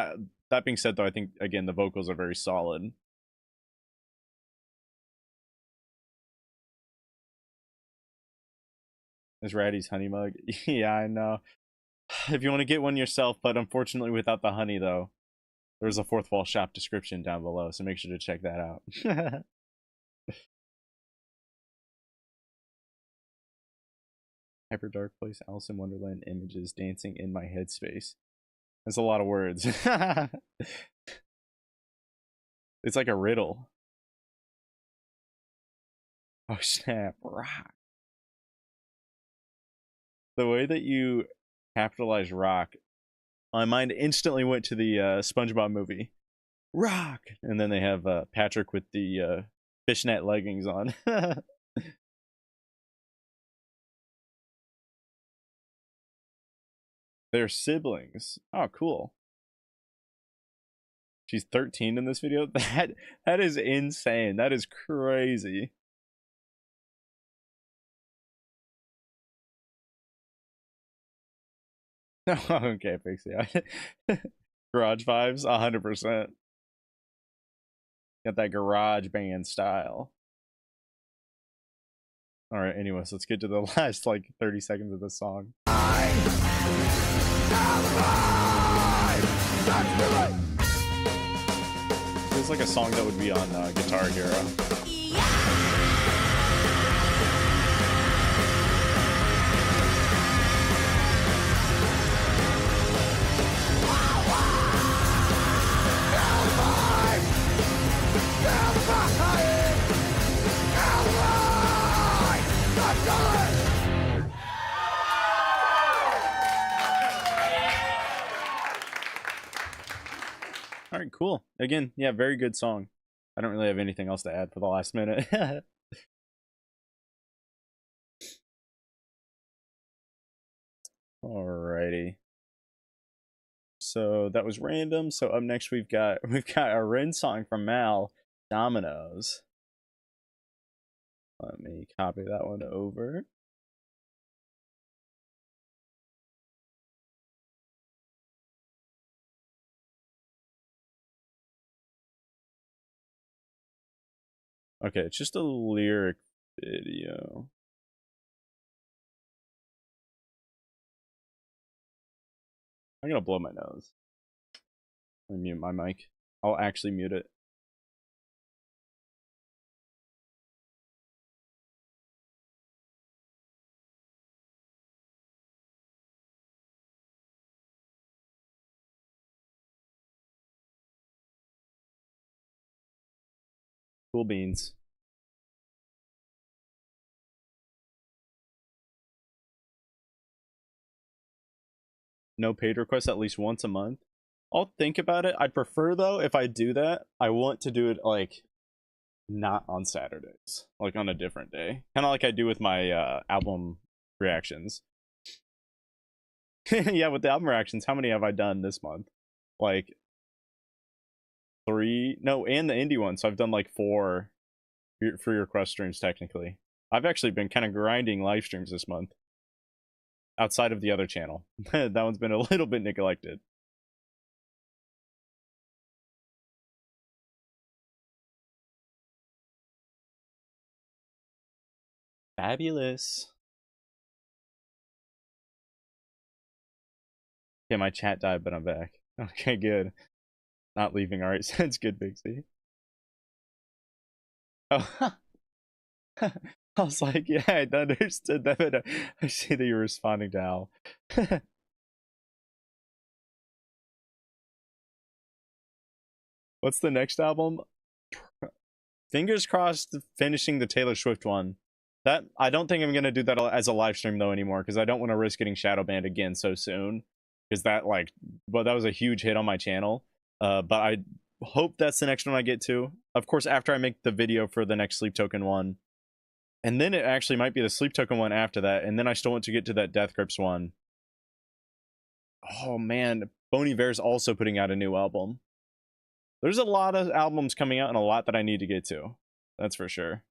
that being said, though, I think again the vocals are very solid. Is Ratty's honey mug? Yeah, I know. If you want to get one yourself, but unfortunately without the honey, though, there's a Fourth Wall Shop description down below, so make sure to check that out. Hyper dark place, Alice in Wonderland images dancing in my headspace. That's a lot of words. It's like a riddle. Oh snap, rock. The way that you capitalize rock, my mind instantly went to the SpongeBob movie. Rock! And then they have Patrick with the fishnet leggings on. They're siblings. Oh, cool. She's 13 in this video. That is insane. That is crazy. Okay, Pixie. Garage vibes, 100%. Got that garage band style. All right. Anyways, let's get to the last like 30 seconds of the song. Feels like a song that would be on Guitar Hero. All right, cool. Again, yeah, very good song. I don't really have anything else to add for the last minute. Alrighty. So that was random. So up next we've got a Ren song from Mal, Dominoes. Let me copy that one over. Okay, it's just a lyric video. I'm gonna blow my nose. Let me mute my mic. I'll actually mute it. Cool beans. No paid requests at least once a month. I'll think about it. I'd prefer though, if I do that, I want to do it like not on Saturdays, like on a different day, kind of like I do with my album reactions. Yeah, with the album reactions, how many have I done this month? Like 3? No, and the indie one. So I've done like 4 free request streams technically. I've actually been kind of grinding live streams this month. Outside of the other channel. That one's been a little bit neglected. Fabulous. Okay, my chat died, but I'm back. Okay, good. Not leaving. All right, sounds good, Pixie. Oh, I was like, yeah, I understood that, but I see that you're responding to Al. What's the next album? Fingers crossed finishing the Taylor Swift one. That I don't think I'm going to do that as a live stream though anymore, because I don't want to risk getting shadow banned again so soon. Because that that was a huge hit on my channel. But I hope that's the next one I get to. Of course, after I make the video for the next Sleep Token one. And then it actually might be the Sleep Token one after that. And then I still want to get to that Death Grips one. Oh man, Bon Iver's also putting out a new album. There's a lot of albums coming out and a lot that I need to get to. That's for sure.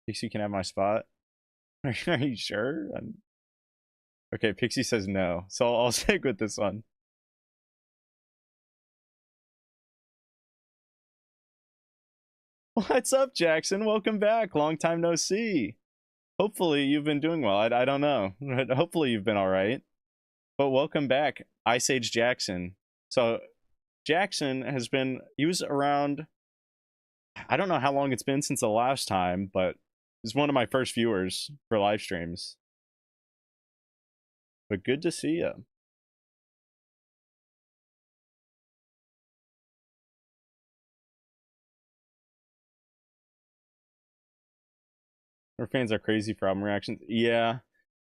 Pixie can have my spot. Are you sure? Okay, Pixie says no. So I'll stick with this one. What's up, Jackson? Welcome back. Long time no see. Hopefully you've been doing well. I don't know. Hopefully you've been all right. But welcome back, Ice Age Jackson. So Jackson has been, he was around I don't know how long it's been since the last time, but it's one of my first viewers for live streams. But good to see you. Our fans are crazy for album reactions. Yeah.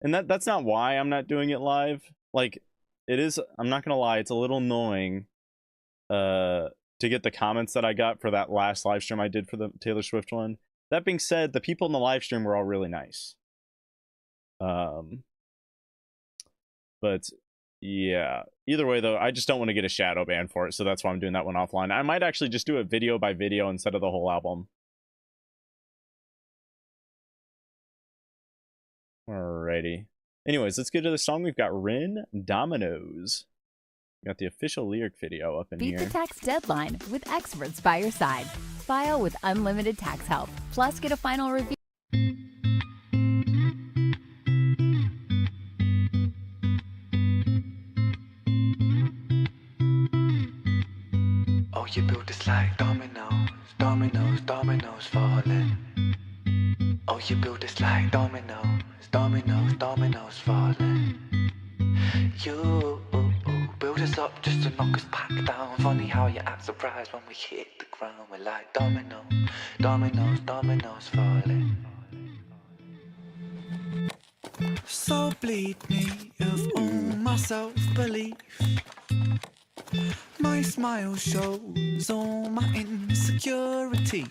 And that's not why I'm not doing it live. Like, it is, I'm not gonna lie, it's a little annoying to get the comments that I got for that last live stream I did for the Taylor Swift one. That being said, the people in the live stream were all really nice. But yeah, either way though, I just don't want to get a shadow ban for it, so that's why I'm doing that one offline. I might actually just do it video by video instead of the whole album. Alrighty. Anyways, let's get to the song. We've got Rin Dominoes. We got the official lyric video up in Beat here. the tax deadline with experts by your side. File with unlimited tax help. Plus, get a final review. Oh, you built this like dominoes, dominoes, dominoes falling. Oh, you built this like dominoes, dominoes, dominoes falling. You build us up just to knock us back down. Funny how you act surprised when we hit the ground. We're like dominoes, dominoes, dominoes falling. So bleed me of all my self-belief. My smile shows all my insecurity.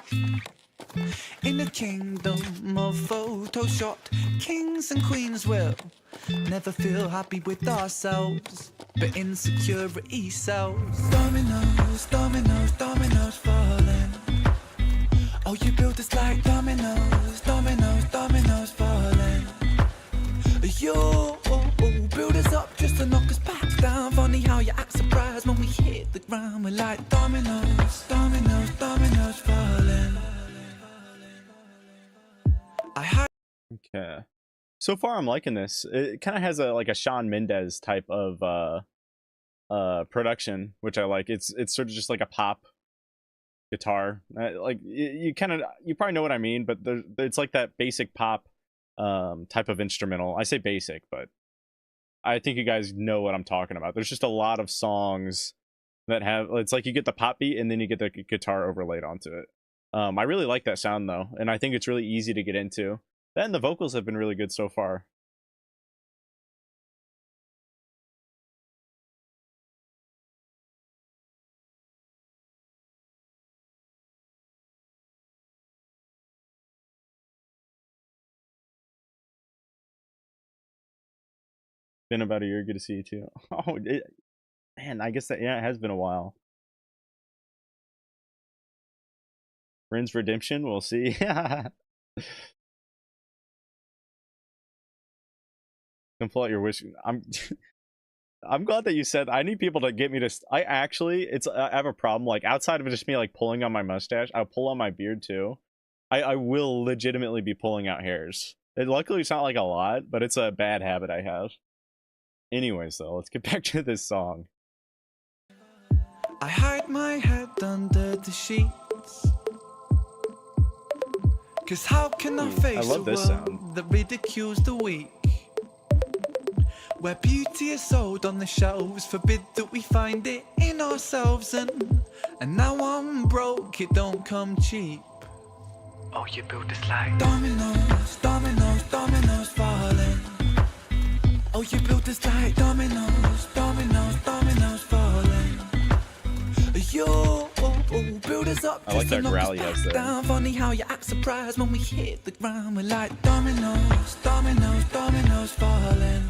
In the kingdom of photoshopped kings and queens will never feel happy with ourselves, but insecurity sells. Dominoes, dominoes, dominoes falling. Oh, you built us like dominoes, dominoes, dominoes falling. You build us up just to knock us back down. Funny how you act surprised when we hit the ground. We're like dominoes, dominoes, dominoes falling. Okay. So far I'm liking this. It kind of has a like a Shawn Mendes type of production, which I like. It's sort of just like a pop guitar. Like you probably know what I mean, but it's like that basic pop type of instrumental. I say basic, but I think you guys know what I'm talking about. There's just a lot of songs that have, it's like you get the pop beat and then you get the guitar overlaid onto it. I really like that sound though, and I think it's really easy to get into. That and the vocals have been really good so far. Been about a year. Good to see you too. Oh, man, I guess that, yeah, it has been a while. Rin's Redemption, we'll see. Can pull out your wish. I'm glad that you said. I need people to get me to. I have a problem. Like outside of just me like pulling on my mustache, I'll pull on my beard too. I will legitimately be pulling out hairs. Luckily, it's not like a lot, but it's a bad habit I have. Anyways, though, let's get back to this song. I hide my head under the sheets. 'Cause how can I face a world that ridicules the weak? Where beauty is sold on the shelves, forbid that we find it in ourselves. And now I'm broke, it don't come cheap. Oh, you built this like dominoes, dominoes, dominoes falling. Oh, you built this like dominoes, dominoes, dominoes falling. You build us up I like that growl he has there. down. Funny how you act surprised when we hit the ground. We're like dominoes, dominoes, dominoes falling.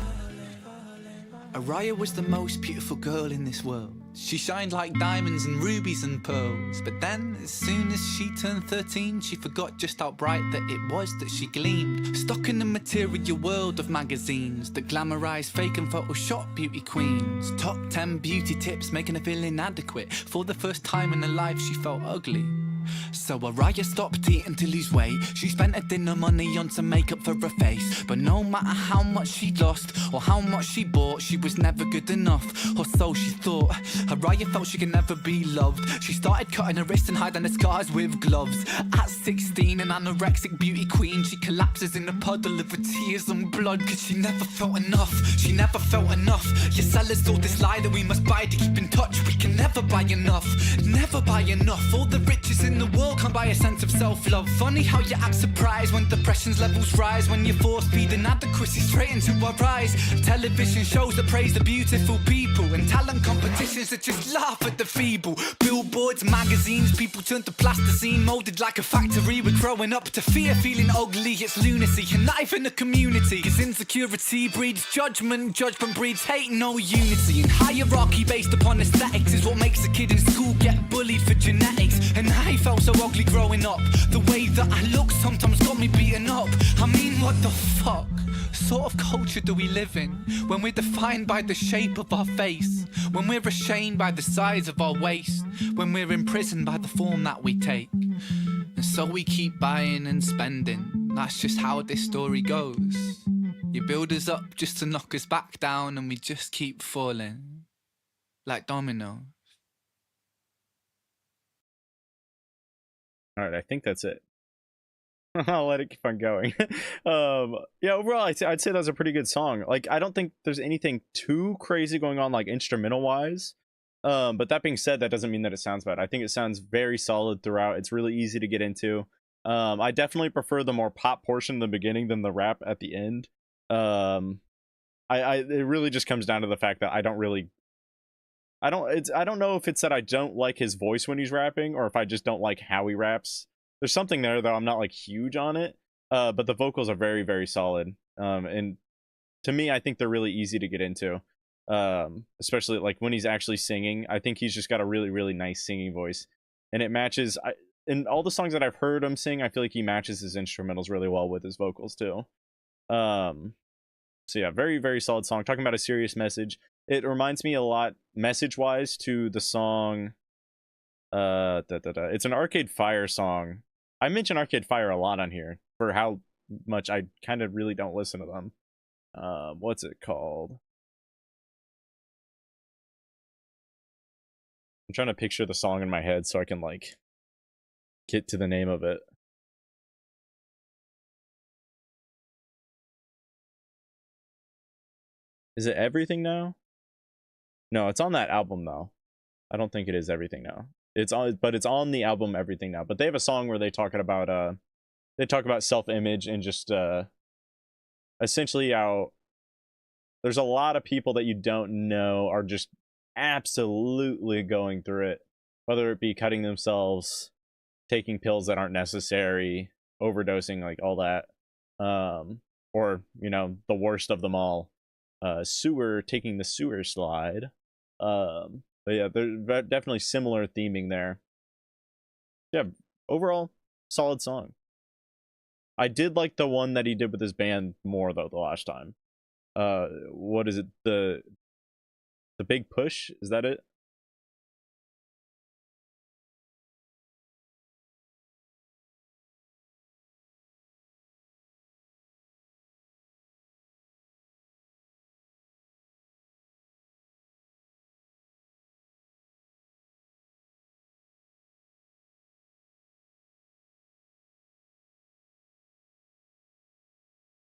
Araya was the most beautiful girl in this world. She shined like diamonds and rubies and pearls. But then, as soon as she turned 13, she forgot just how bright that it was that she gleamed. Stuck in the material world of magazines that glamorize fake and Photoshop beauty queens. Top 10 beauty tips making her feel inadequate. For the first time in her life, she felt ugly. So Araya stopped eating to lose weight. She spent her dinner money on some makeup for her face. But no matter how much she lost or how much she bought, she was never good enough, or so she thought. Araya felt she could never be loved. She started cutting her wrists and hiding her scars with gloves. At 16, an anorexic beauty queen, she collapses in a puddle of her tears and blood. Cause she never felt enough, she never felt enough. Your sellers sold this lie that we must buy to keep in touch. We can never buy enough, never buy enough. All the riches in the world can't buy a sense of self-love. Funny how you act surprised when depression's levels rise, when you force feed inadequacy straight into our eyes. Television shows that praise the beautiful people, and talent competitions that just laugh at the feeble. Billboards, magazines, people turn to plasticine, molded like a factory. We're growing up to fear, feeling ugly, it's lunacy. And not even a community, cause insecurity breeds judgment, judgment breeds hate, no unity. And hierarchy based upon aesthetics is what makes a kid in school get bullied for genetics. And I felt so ugly growing up, the way that I look sometimes got me beaten up. I mean, what the fuck sort of culture do we live in, when we're defined by the shape of our face, when we're ashamed by the size of our waist, when we're imprisoned by the form that we take? And so we keep buying and spending, that's just how this story goes. You build us up just to knock us back down, and we just keep falling like dominoes. All right, I think that's it. I'll let it keep on going. Yeah, overall, I'd say that was a pretty good song. Like, I don't think there's anything too crazy going on, like, instrumental-wise. But that being said, that doesn't mean that it sounds bad. I think it sounds very solid throughout. It's really easy to get into. I definitely prefer the more pop portion in the beginning than the rap at the end. It really just comes down to the fact that I don't know if it's that I don't like his voice when he's rapping, or if I just don't like how he raps. There's something there, though. I'm not like huge on it, but the vocals are very, very solid. And to me, I think they're really easy to get into, especially like when he's actually singing. I think he's just got a really, really nice singing voice, and it matches. In all the songs that I've heard him sing, I feel like he matches his instrumentals really well with his vocals too. So yeah, very, very solid song. Talking about a serious message. It reminds me a lot, message-wise, to the song. It's an Arcade Fire song. I mention Arcade Fire a lot on here for how much I kind of really don't listen to them. What's it called? I'm trying to picture the song in my head so I can like get to the name of it. Is it Everything Now? No, it's on that album though. I don't think it is Everything Now. It's on the album Everything Now. But they have a song where they talk about self-image and just essentially how there's a lot of people that you don't know are just absolutely going through it, whether it be cutting themselves, taking pills that aren't necessary, overdosing, like all that, or you know, the worst of them all, taking the sewer slide. But yeah, there's definitely similar theming there. Yeah, overall, solid song. I did like the one that he did with his band more though the last time. What is it? The Big Push? Is that it?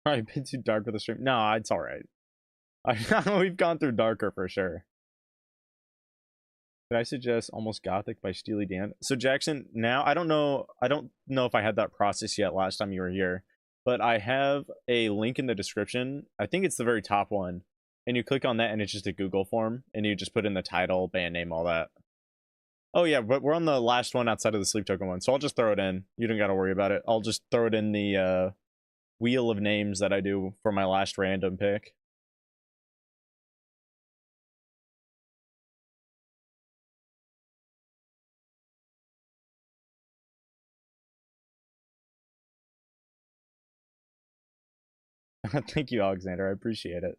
I've been too dark with the stream. No, it's all right. We've gone through darker for sure. Did I suggest Almost Gothic by Steely Dan? So Jackson, now I don't know if I had that process yet last time you were here, but I have a link in the description. I think it's the very top one, and you click on that and it's just a Google form, and you just put in the title, band name, all that. Oh yeah, but we're on the last one outside of the Sleep Token one, so I'll just throw it in. You don't got to worry about it. I'll just throw it in the wheel of names that I do for my last random pick. Thank you, Alexander. I appreciate it.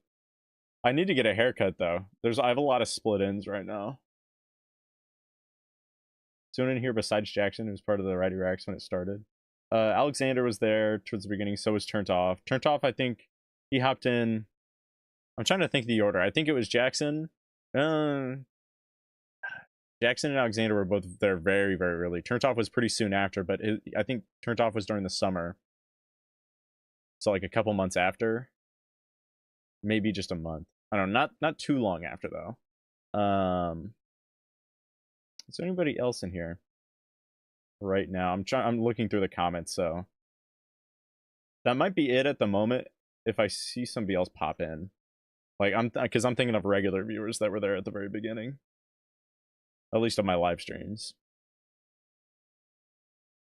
I need to get a haircut though. I have a lot of split ends right now. soon in here besides Jackson, who was part of the Righty Racks when it started. Alexander was there towards the beginning, so was Turned Off. Turned Off, I think he hopped in. I'm trying to think the order. I think it was Jackson. Jackson and Alexander were both there very, very early. Turned Off was pretty soon after, but I think Turned Off was during the summer. So like a couple months after. Maybe just a month. I don't know, not too long after though. Is there anybody else in here right now? I'm looking through the comments, so that might be it at the moment. If I see somebody else pop in, like because I'm thinking of regular viewers that were there at the very beginning, at least on my live streams.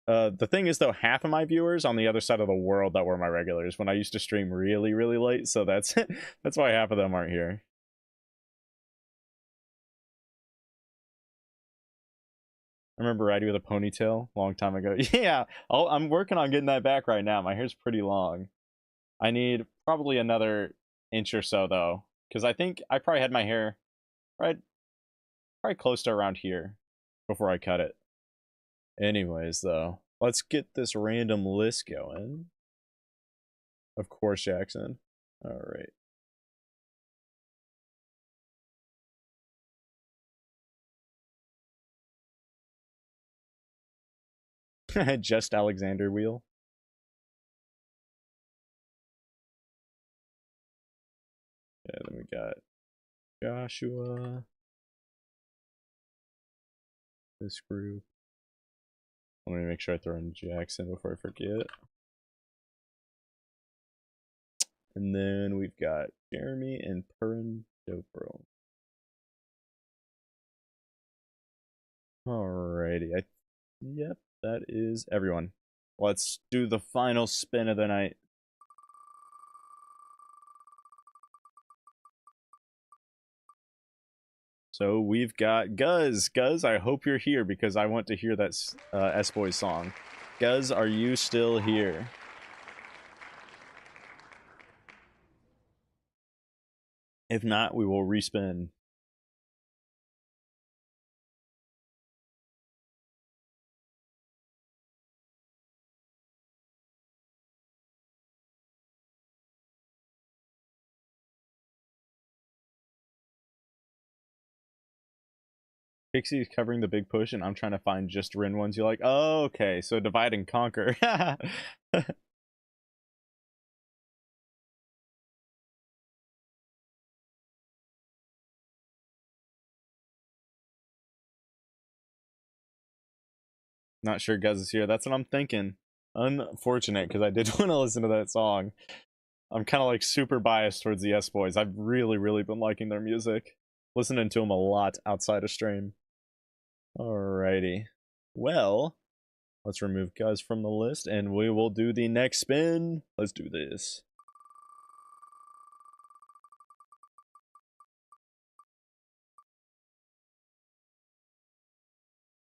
The thing is though, half of my viewers on the other side of the world that were my regulars when I used to stream really, really late, so that's that's why half of them aren't here. I remember riding with a ponytail a long time ago. Yeah, I'm working on getting that back right now. My hair's pretty long. I need probably another inch or so though, because I think I probably had my hair right probably close to around here before I cut it. Anyways, though, let's get this random list going. Of course, Jackson. All right. Just Alexander wheel. Yeah, then we got Joshua. This group. Let me make sure I throw in Jackson before I forget. And then we've got Jeremy and Purin Dobro. Alrighty. Yep, that is everyone. Let's do the final spin of the night. So we've got Guz. Guz, I hope you're here because I want to hear that S-Boys song. Guz, are you still here? If not, we will respin. Pixie's covering the big push, and I'm trying to find just Rin ones you like. Oh, okay, so divide and conquer. Not sure Guz is here. That's what I'm thinking. Unfortunate, because I did want to listen to that song. I'm kind of like super biased towards the S-Boys. I've really, really been liking their music. Listening to them a lot outside of stream. Alrighty. Well, let's remove Guz from the list and we will do the next spin. Let's do this.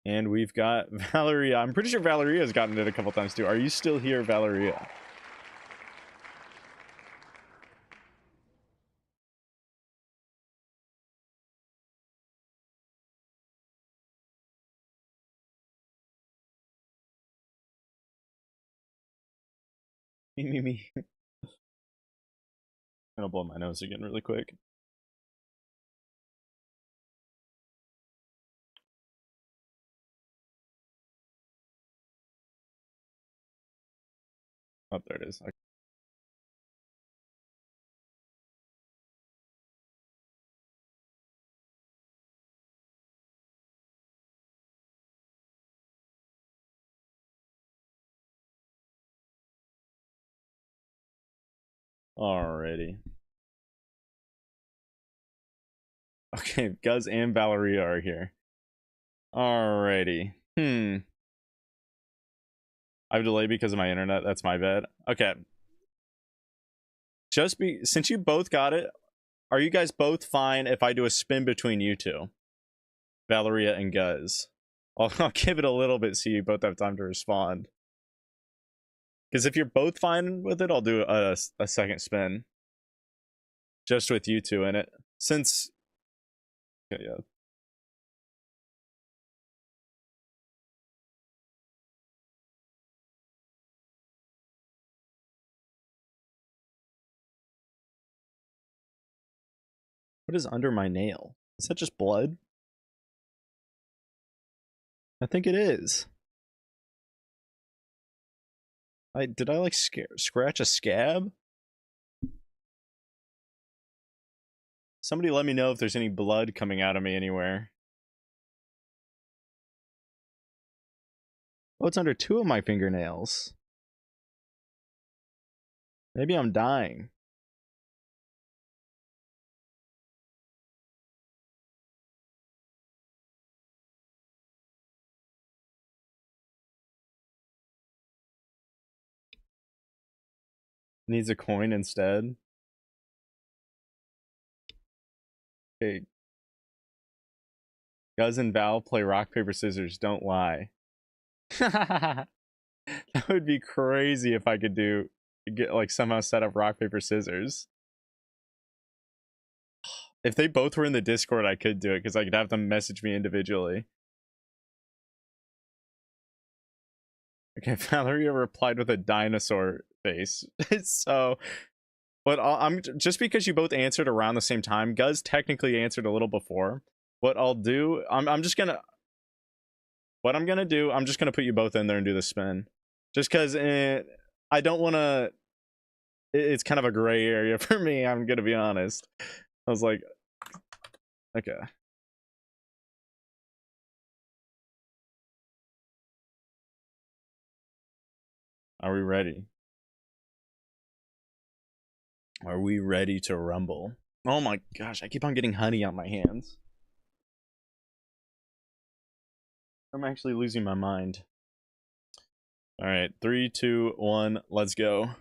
And we've got Valeria. I'm pretty sure Valeria's gotten it a couple times too. Are you still here, Valeria? Me. I'm gonna blow my nose again really quick. Oh, there it is. Okay. Alrighty. Okay, Guz and Valeria are here. Alrighty. I've delayed because of my internet. That's my bad. Okay. Since you both got it, are you guys both fine if I do a spin between you two? Valeria and Guz. I'll give it a little bit so you both have time to respond. Because if you're both fine with it, I'll do a second spin. Just with you two in it. Since... Okay, yeah. What is under my nail? Is that just blood? I think it is. Did I like scratch a scab? Somebody let me know if there's any blood coming out of me anywhere. Oh, it's under 2 of my fingernails. Maybe I'm dying. Needs a coin instead. Okay. Guz and Val play rock, paper, scissors. Don't lie. That would be crazy if I could get like somehow set up rock, paper, scissors. If they both were in the Discord, I could do it because I could have them message me individually. Okay, Valeria replied with a dinosaur face. So, but I'm just because you both answered around the same time. Guz technically answered a little before. What I'll do, I'm just gonna. What I'm gonna do, I'm just gonna put you both in there and do the spin, just because I don't want to. It's kind of a gray area for me. I'm gonna be honest. I was like, okay. Are we ready? Are we ready to rumble? Oh my gosh, I keep on getting honey on my hands. I'm actually losing my mind. All right, 3, 2, 1, let's go.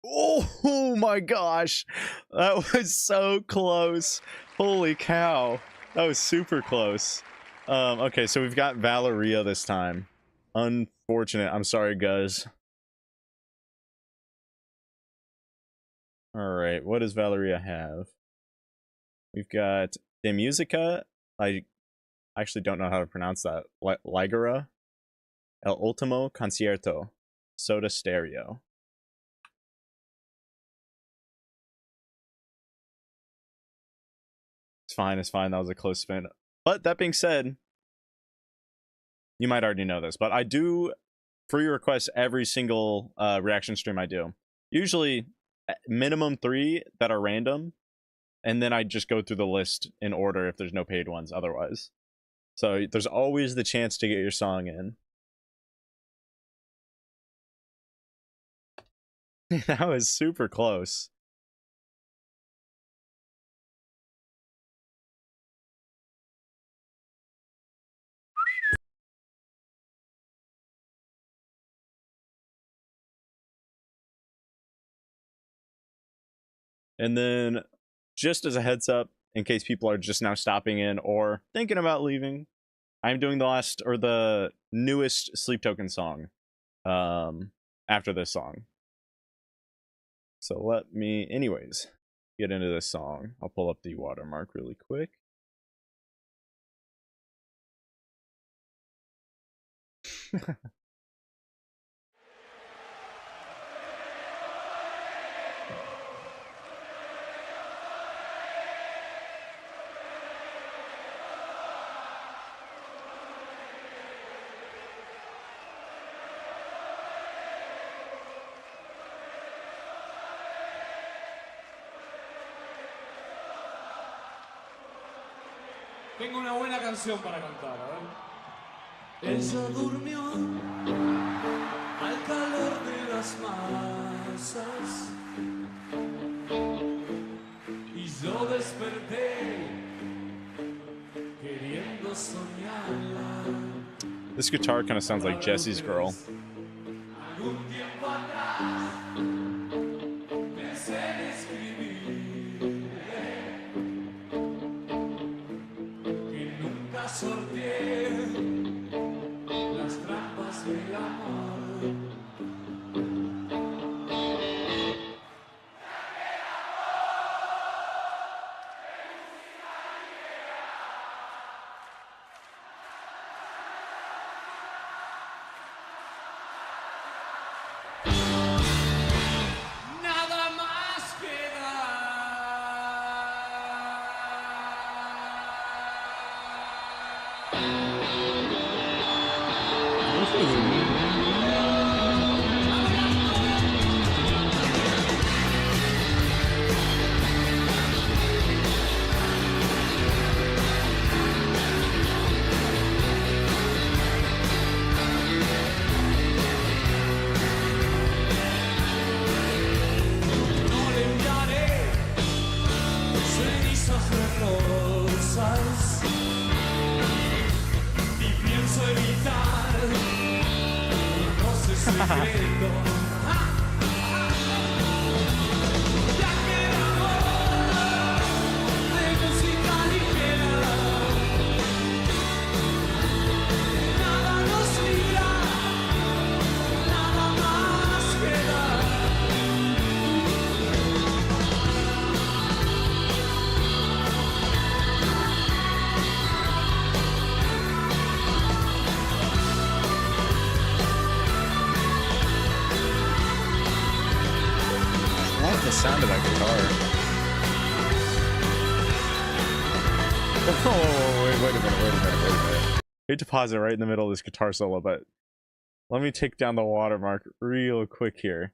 Oh my gosh, that was so close. Holy cow, that was super close. Okay, so we've got Valeria this time. Unfortunate. I'm sorry, guys. All right, what does Valeria have? We've got De Musica. I actually don't know how to pronounce that. Ligera. El Ultimo Concierto. Soda Stereo. It's fine, it's fine. That was a close spin. But that being said, you might already know this, but I do free requests every single reaction stream I do. Usually minimum 3 that are random, and then I just go through the list in order if there's no paid ones otherwise. So there's always the chance to get your song in. That was super close. And then, just as a heads up, in case people are just now stopping in or thinking about leaving, I'm doing the newest Sleep Token song after this song. So let me, anyways, get into this song. I'll pull up the watermark really quick. Tengo una buena canción para cantar, a ver. Ella durmió al calor de las masas y yo desperté queriendo soñarla. This guitar kind of sounds like Jesse's Girl. Algún tiempo atrás pensé en escribir que nunca sorteé las trampas del amor. secreto. De música ligera, nada nos libra, nada más queda. I love the sound of that guitar. Oh, wait a minute. Hate to pause it right in the middle of this guitar solo, but let me take down the watermark real quick here.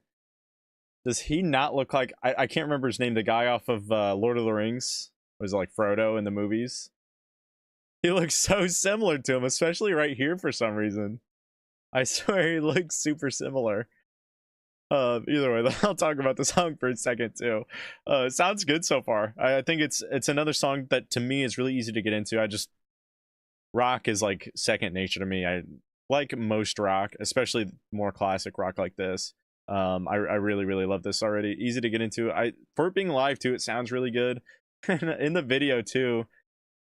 Does he not look like... I can't remember his name, the guy off of Lord of the Rings. Was it like Frodo in the movies? He looks so similar to him, especially right here for some reason. I swear he looks super similar. Either way, I'll talk about the song for a second too. It sounds good so far. I think it's another song that to me is really easy to get into. Rock is like second nature to me. I like most rock, especially more classic rock like this. I really love this already. Easy to get into. For it being live too, it sounds really good. In the video too,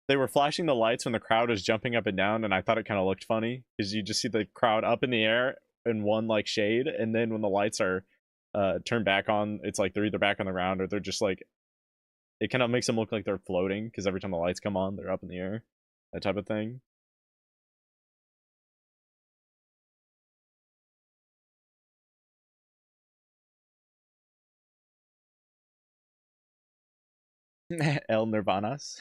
they were flashing the lights when the crowd was jumping up and down, and I thought it kind of looked funny because you just see the crowd up in the air in one like shade, and then when the lights are turned back on, it's like they're either back on the ground or they're just like, it kind of makes them look like they're floating because every time the lights come on, they're up in the air, that type of thing. El Nirvanas.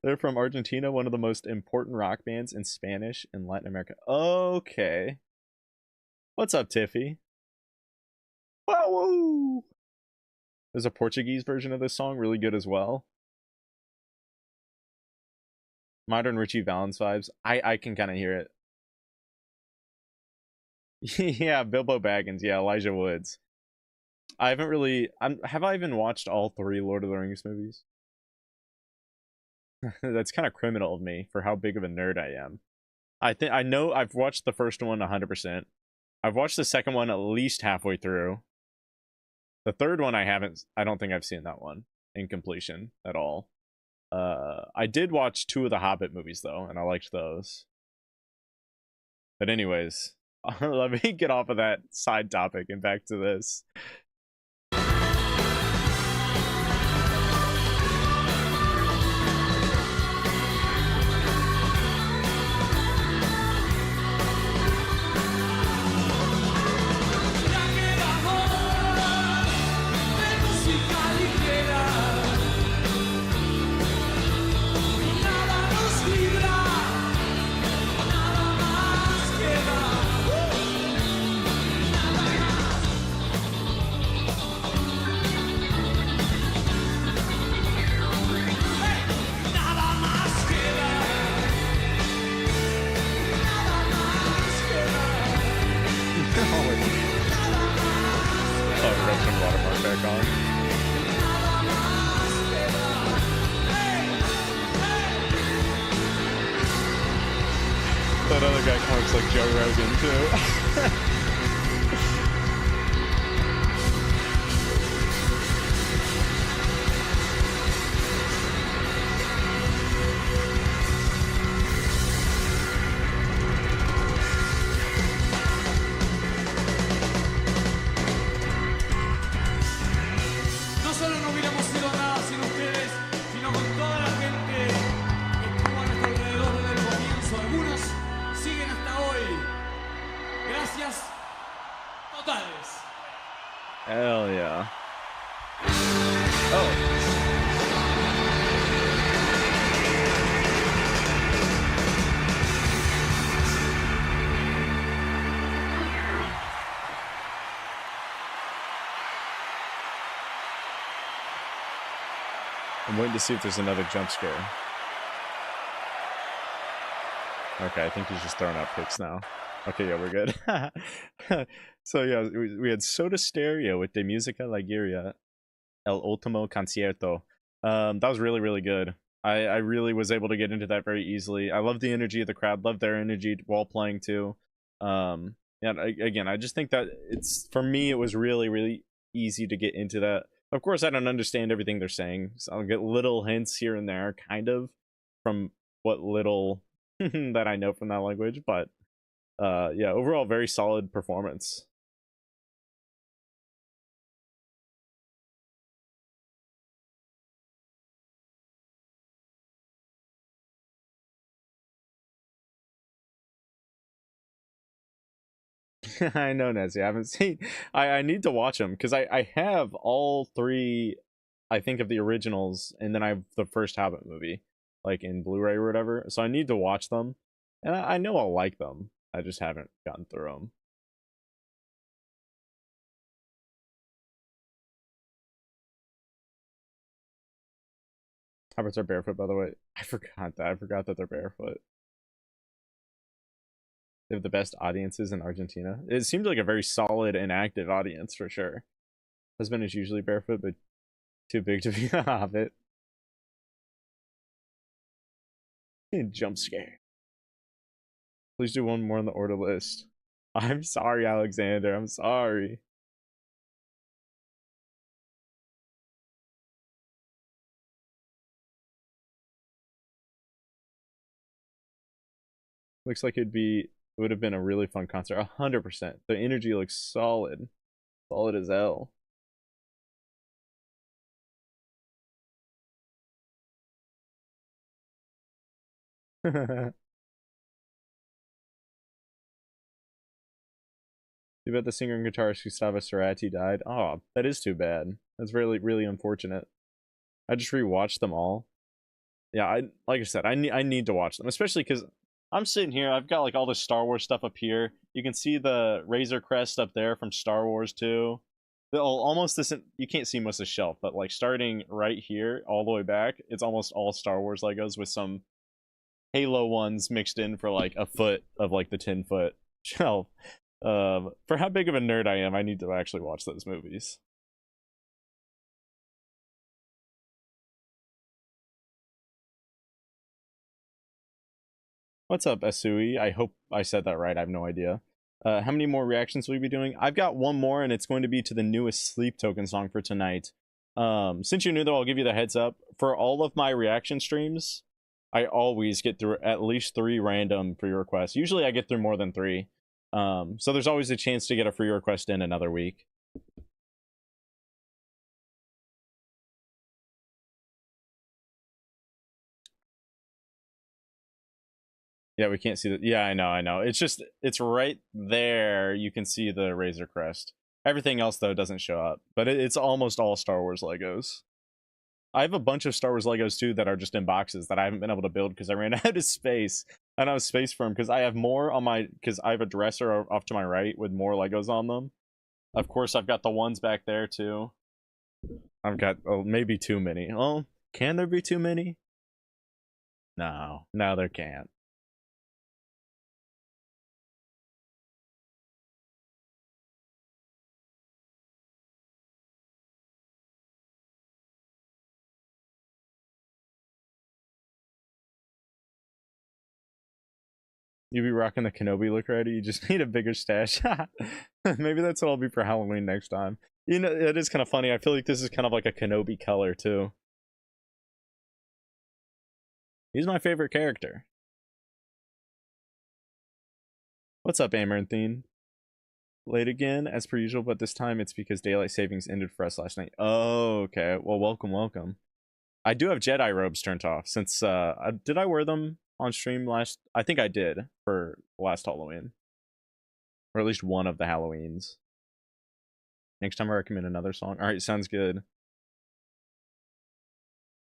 They're from Argentina, one of the most important rock bands in Spanish in Latin America. Okay. What's up, Tiffy? Whoa! There's a Portuguese version of this song, really good as well. Modern Richie Valens vibes. I can kind of hear it. Yeah, Bilbo Baggins. Yeah, Elijah Woods. I haven't really... have I even watched all 3 Lord of the Rings movies? That's kind of criminal of me for how big of a nerd I am. I know I've watched the first one 100%. I've watched the second one at least halfway through. The third one I don't think I've seen that one in completion at all. I did watch 2 of the Hobbit movies though, and I liked those. But anyways, let me get off of that side topic and back to this. Watermark back on. That other guy kind of looks like Joe Rogan too. Hell yeah. Oh. I'm waiting to see if there's another jump scare. Okay, I think he's just throwing out picks now. Okay, yeah, we're good. So yeah, we had Soda Stereo with De Musica Ligera, El Ultimo Concierto. That was really, really good. I really was able to get into that very easily. I love the energy of the crowd, love their energy while playing too. And Yeah, again, I just think that it's, for me, it was really, really easy to get into that. Of course, I don't understand everything they're saying, so I'll get little hints here and there, kind of, from what little that I know from that language. But yeah, overall, very solid performance. I know, Nessie. I haven't seen. I need to watch them because I have all three, I think, of the originals, and then I have the first Hobbit movie, like in Blu-ray or whatever. So I need to watch them, and I know I'll like them. I just haven't gotten through them. Hobbits are barefoot, by the way. I forgot that. I forgot that they're barefoot. They have the best audiences in Argentina. It seems like a very solid and active audience for sure. Husband is usually barefoot, but too big to be a hobbit. Jump scare. Please do one more on the order list. I'm sorry, Alexander. I'm sorry. Looks like it would have been a really fun concert. 100%. The energy looks solid. Solid as hell. Too bad the singer and guitarist Gustavo Cerati died. Oh, that is too bad. That's really, really unfortunate. I just rewatched them all. Yeah, like I said, I need to watch them, especially because I'm sitting here. I've got like all the Star Wars stuff up here. You can see the Razor Crest up there from Star Wars 2. Almost this. You can't see most of the shelf, but like starting right here, all the way back, it's almost all Star Wars Legos with some Halo ones mixed in for like a foot of like the 10-foot shelf. For how big of a nerd I am, I need to actually watch those movies. What's up, Asui? I hope I said that right. I have no idea. How many more reactions will we be doing? I've got one more, and it's going to be to the newest Sleep Token song for tonight. Since you're new, though, I'll give you the heads up. For all of my reaction streams, I always get through at least 3 random free requests. Usually I get through more than 3. So there's always a chance to get a free request in another week. Yeah, we can't see that. Yeah, I know. It's just, it's right there. You can see the Razor Crest. Everything else, though, doesn't show up. But it's almost all Star Wars Legos. I have a bunch of Star Wars Legos, too, that are just in boxes that I haven't been able to build because I ran out of space. I don't have space for them because I have more on my... Because I have a dresser off to my right with more Legos on them. Of course, I've got the ones back there, too. I've got maybe too many. Oh, can there be too many? No, there can't. You be rocking the Kenobi look ready. You just need a bigger stash. Maybe that's what I'll be for Halloween next time. You know, it is kind of funny. I feel like this is kind of like a Kenobi color, too. He's my favorite character. What's up, Amaranthine? Late again, as per usual, but this time it's because daylight savings ended for us last night. Oh, okay. Well, welcome. I do have Jedi robes turned off since, did I wear them on stream last? I think I did for last Halloween. Or at least one of the Halloweens. Next time I recommend another song. Alright, sounds good.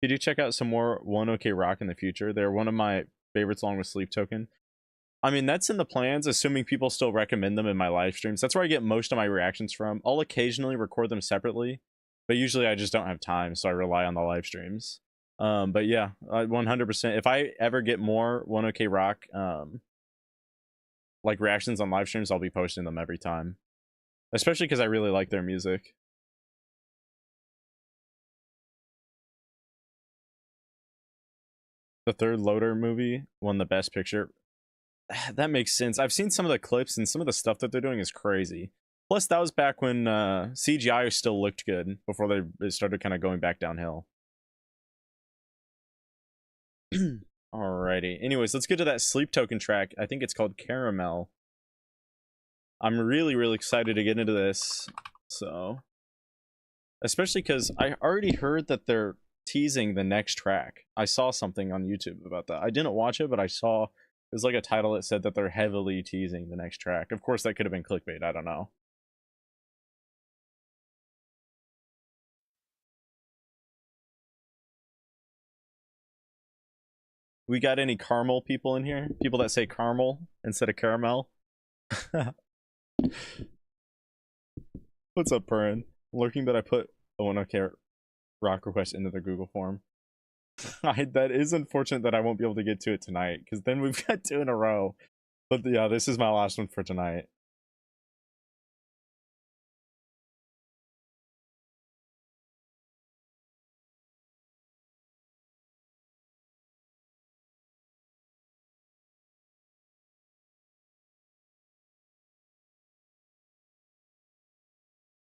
Did you check out some more One OK Rock in the future? They're one of my favorites along with Sleep Token. I mean, that's in the plans, assuming people still recommend them in my live streams. That's where I get most of my reactions from. I'll occasionally record them separately, but usually I just don't have time, so I rely on the live streams. But yeah, 100%. If I ever get more One OK Rock, like reactions on live streams, I'll be posting them every time. Especially because I really like their music. The third Loader movie won the Best Picture. that makes sense. I've seen some of the clips, and some of the stuff that they're doing is crazy. Plus, that was back when CGI still looked good before it started kind of going back downhill. Alrighty. Anyways, let's get to that Sleep Token track. I think it's called Caramel. I'm really, really excited to get into this. So, especially because I already heard that they're teasing the next track. I saw something on YouTube about that. I didn't watch it, but I saw it was like a title that said that they're heavily teasing the next track. Of course, that could have been clickbait. I don't know. We got any caramel people in here? People that say caramel instead of caramel? What's up, Purin? Lurking that I put rock request into the Google form. That is unfortunate that I won't be able to get to it tonight, because then we've got 2 in a row. But yeah, this is my last one for tonight.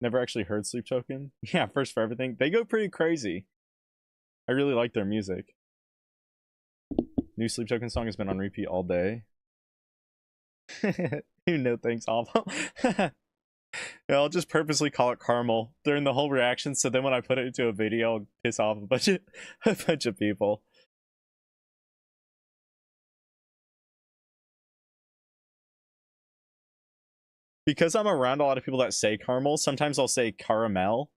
Never actually heard Sleep Token. Yeah, first for everything. They go pretty crazy. I really like their music. New Sleep Token song has been on repeat all day. You know things awful. Yeah, I'll just purposely call it caramel during the whole reaction, so then when I put it into a video, I'll piss off a bunch of people. Because I'm around a lot of people that say caramel, sometimes I'll say caramel,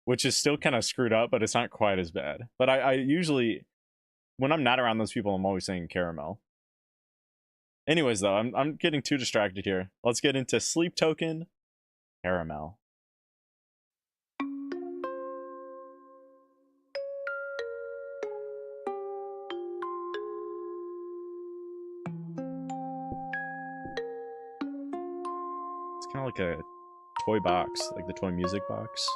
which is still kind of screwed up, but it's not quite as bad. But I usually, when I'm not around those people, I'm always saying caramel. Anyways, though, I'm getting too distracted here. Let's get into Sleep Token, Caramel. It's kind of like a toy box, like the toy music box.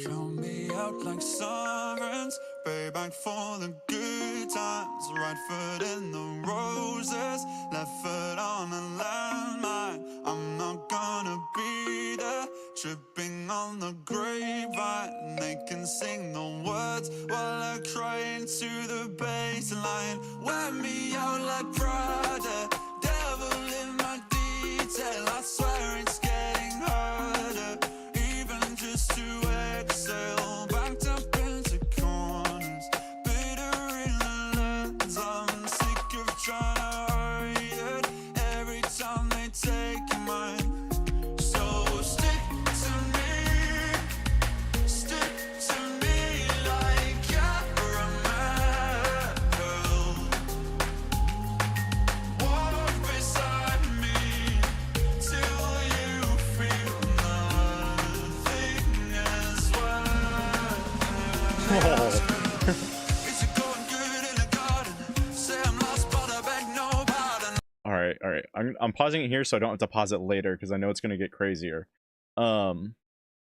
Count me out like sirens, payback for the good times. Right foot in the roses, left foot on a landmine. I'm not gonna be there, tripping on the grapevine. They can sing the words while I cry into the baseline. Wear me out like Prada, devil in my detail. I swear it's getting harder, even just to exhale. Backed up into corners, bitter in the lens. I'm sick of trying to hide it every time they take mine. So stick to me like caramel. Walk beside me till you feel nothing as well. Is it going good in the garden? Say I'm lost, but I beg no pardon. All right. I'm pausing it here so I don't have to pause it later, because I know it's gonna get crazier.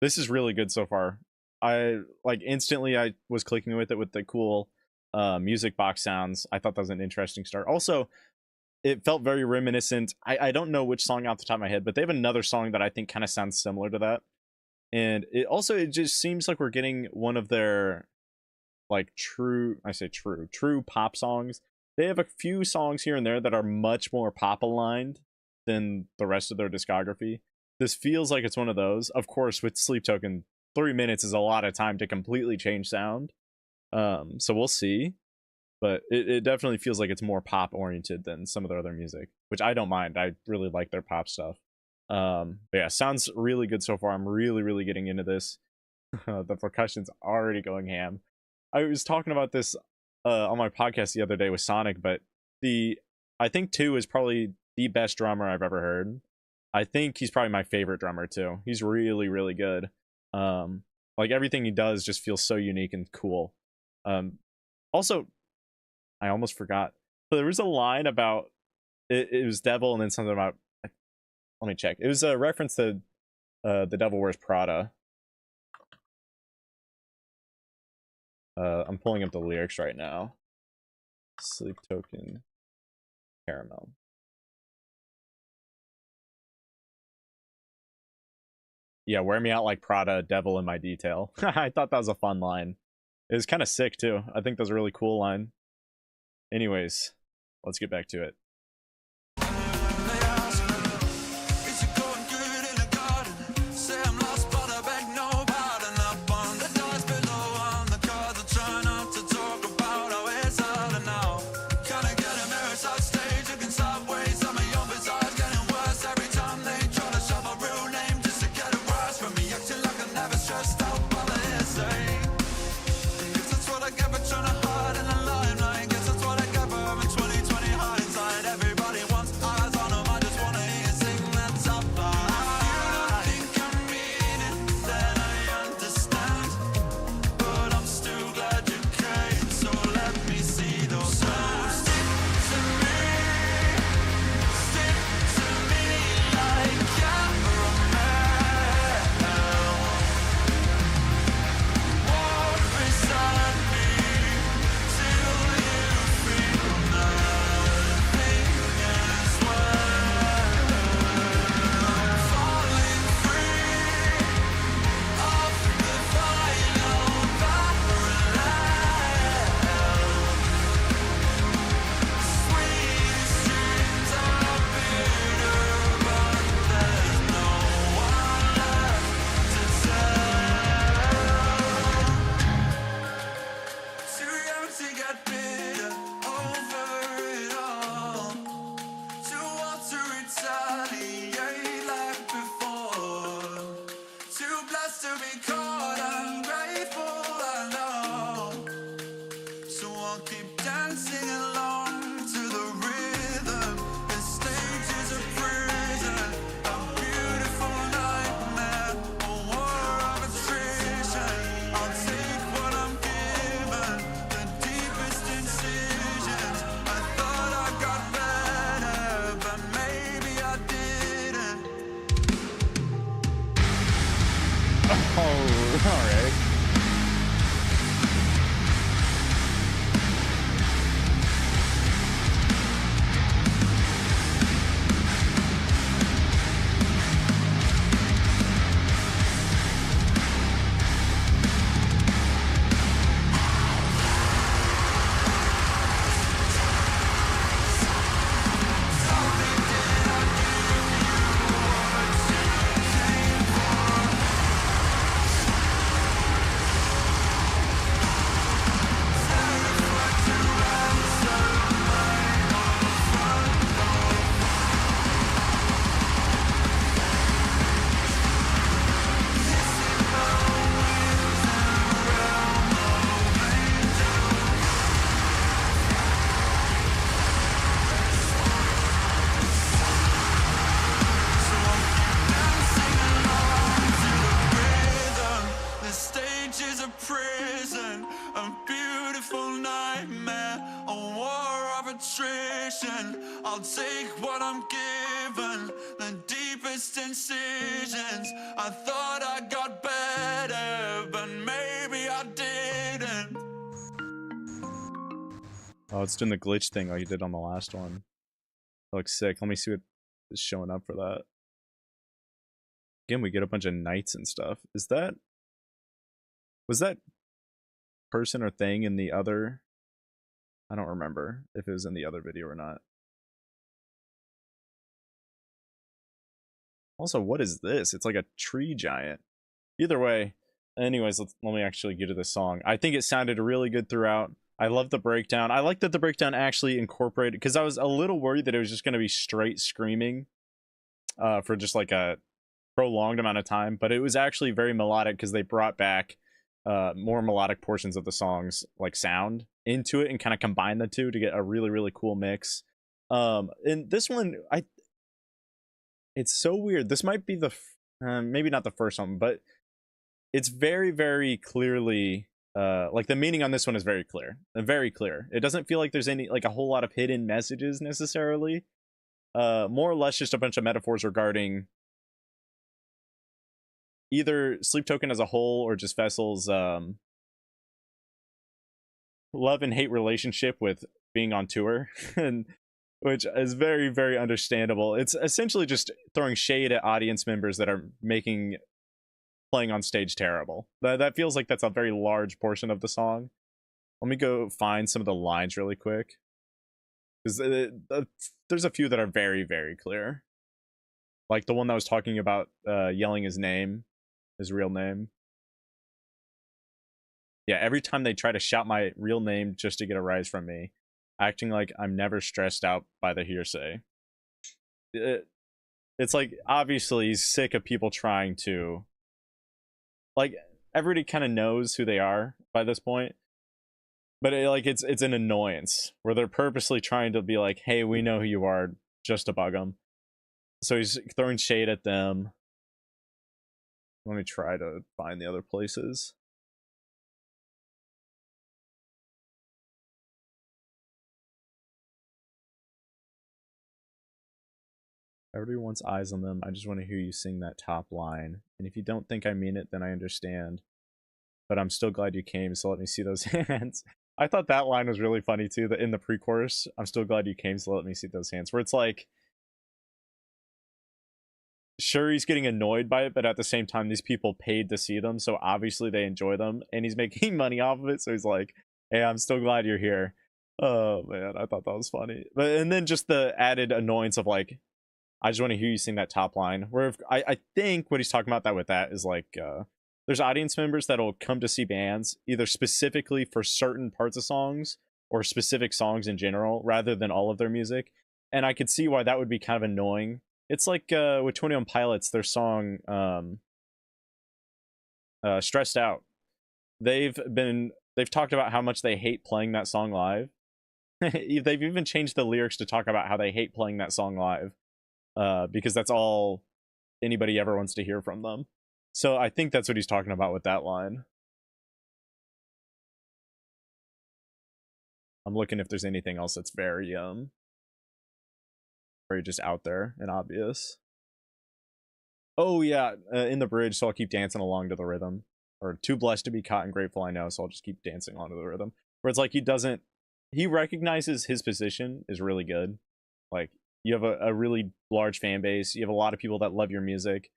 This is really good so far. I instantly I was clicking with it with the cool music box sounds. I thought that was an interesting start. Also, it felt very reminiscent. I don't know which song off the top of my head, but they have another song that I think kind of sounds similar to that. And it just seems like we're getting one of their true pop songs. They have a few songs here and there that are much more pop aligned than the rest of their discography. This feels like it's one of those. Of course, with Sleep Token, 3 minutes is a lot of time to completely change sound. So we'll see. But it definitely feels like it's more pop oriented than some of their other music, which I don't mind. I really like their pop stuff. But yeah, sounds really good so far. I'm really, really getting into this. The percussion's already going ham. I was talking about this on my podcast the other day with Sonic, but I think 2 is probably the best drummer I've ever heard. I think he's probably my favorite drummer too. He's really, really good. Everything he does just feels so unique and cool. Also, I almost forgot. So there was a line about it was Devil, and then something about. Let me check. It was a reference to The Devil Wears Prada. I'm pulling up the lyrics right now. Sleep Token Caramel. Yeah, wear me out like Prada, devil in my detail. I thought that was a fun line. It was kind of sick too. I think that was a really cool line. Anyways, let's get back to it. I'll take what I'm given, the deepest incisions. I thought I got better, but maybe I didn't. Oh, it's doing the glitch thing like you did on the last one. That looks sick. Let me see what is showing up for that. Again, we get a bunch of knights and stuff. Is that... was that person or thing in the other... I don't remember if it was in the other video or not. Also, what is this? It's like a tree giant. Either way, anyways, let me actually get to the song. I think it sounded really good throughout. I love the breakdown. I like that the breakdown actually incorporated, because I was a little worried that it was just going to be straight screaming for just like a prolonged amount of time, but it was actually very melodic because they brought back more melodic portions of the song's like sound into it and kind of combined the two to get a really, really cool mix. And this one, it's so weird. This might be the maybe not the first one, but it's very, very clearly like the meaning on this one is very clear. Very clear. It doesn't feel like there's any like a whole lot of hidden messages necessarily. More or less just a bunch of metaphors regarding either Sleep Token as a whole or just Vessel's love and hate relationship with being on tour, and which is very, very understandable. It's essentially just throwing shade at audience members that are making playing on stage terrible. That feels like that's a very large portion of the song. Let me go find some of the lines really quick, because there's a few that are very, very clear. Like the one that was talking about yelling his name, his real name. Yeah, every time they try to shout my real name just to get a rise from me, acting like I'm never stressed out by the hearsay. It's like, obviously he's sick of people trying to, like, everybody kind of knows who they are by this point, but it's an annoyance where they're purposely trying to be like, hey, we know who you are, just to bug them. So he's throwing shade at them. Let me try to find the other places. Everybody wants eyes on them. I just want to hear you sing that top line. And if you don't think I mean it, then I understand. But I'm still glad you came, so let me see those hands. I thought that line was really funny too, that in the pre-chorus, I'm still glad you came, so let me see those hands. Where it's like, sure, he's getting annoyed by it, but at the same time, these people paid to see them, so obviously they enjoy them, and he's making money off of it, so he's like, hey, I'm still glad you're here. Oh man, I thought that was funny. But and then just the added annoyance of like, I just want to hear you sing that top line. Where if, I think what he's talking about with that is like, there's audience members that'll come to see bands either specifically for certain parts of songs or specific songs in general, rather than all of their music. And I could see why that would be kind of annoying. It's like with 21 Pilots, their song Stressed Out. They've talked about how much they hate playing that song live. They've even changed the lyrics to talk about how they hate playing that song live. Because that's all anybody ever wants to hear from them. So I think that's what he's talking about with that line. I'm looking if there's anything else that's very just out there and obvious. Oh yeah, in the bridge, so I'll keep dancing along to the rhythm. Or too blessed to be caught and grateful, I know, so I'll just keep dancing along to the rhythm. Where it's like he recognizes his position is really good. Like, you have a really large fan base. You have a lot of people that love your music.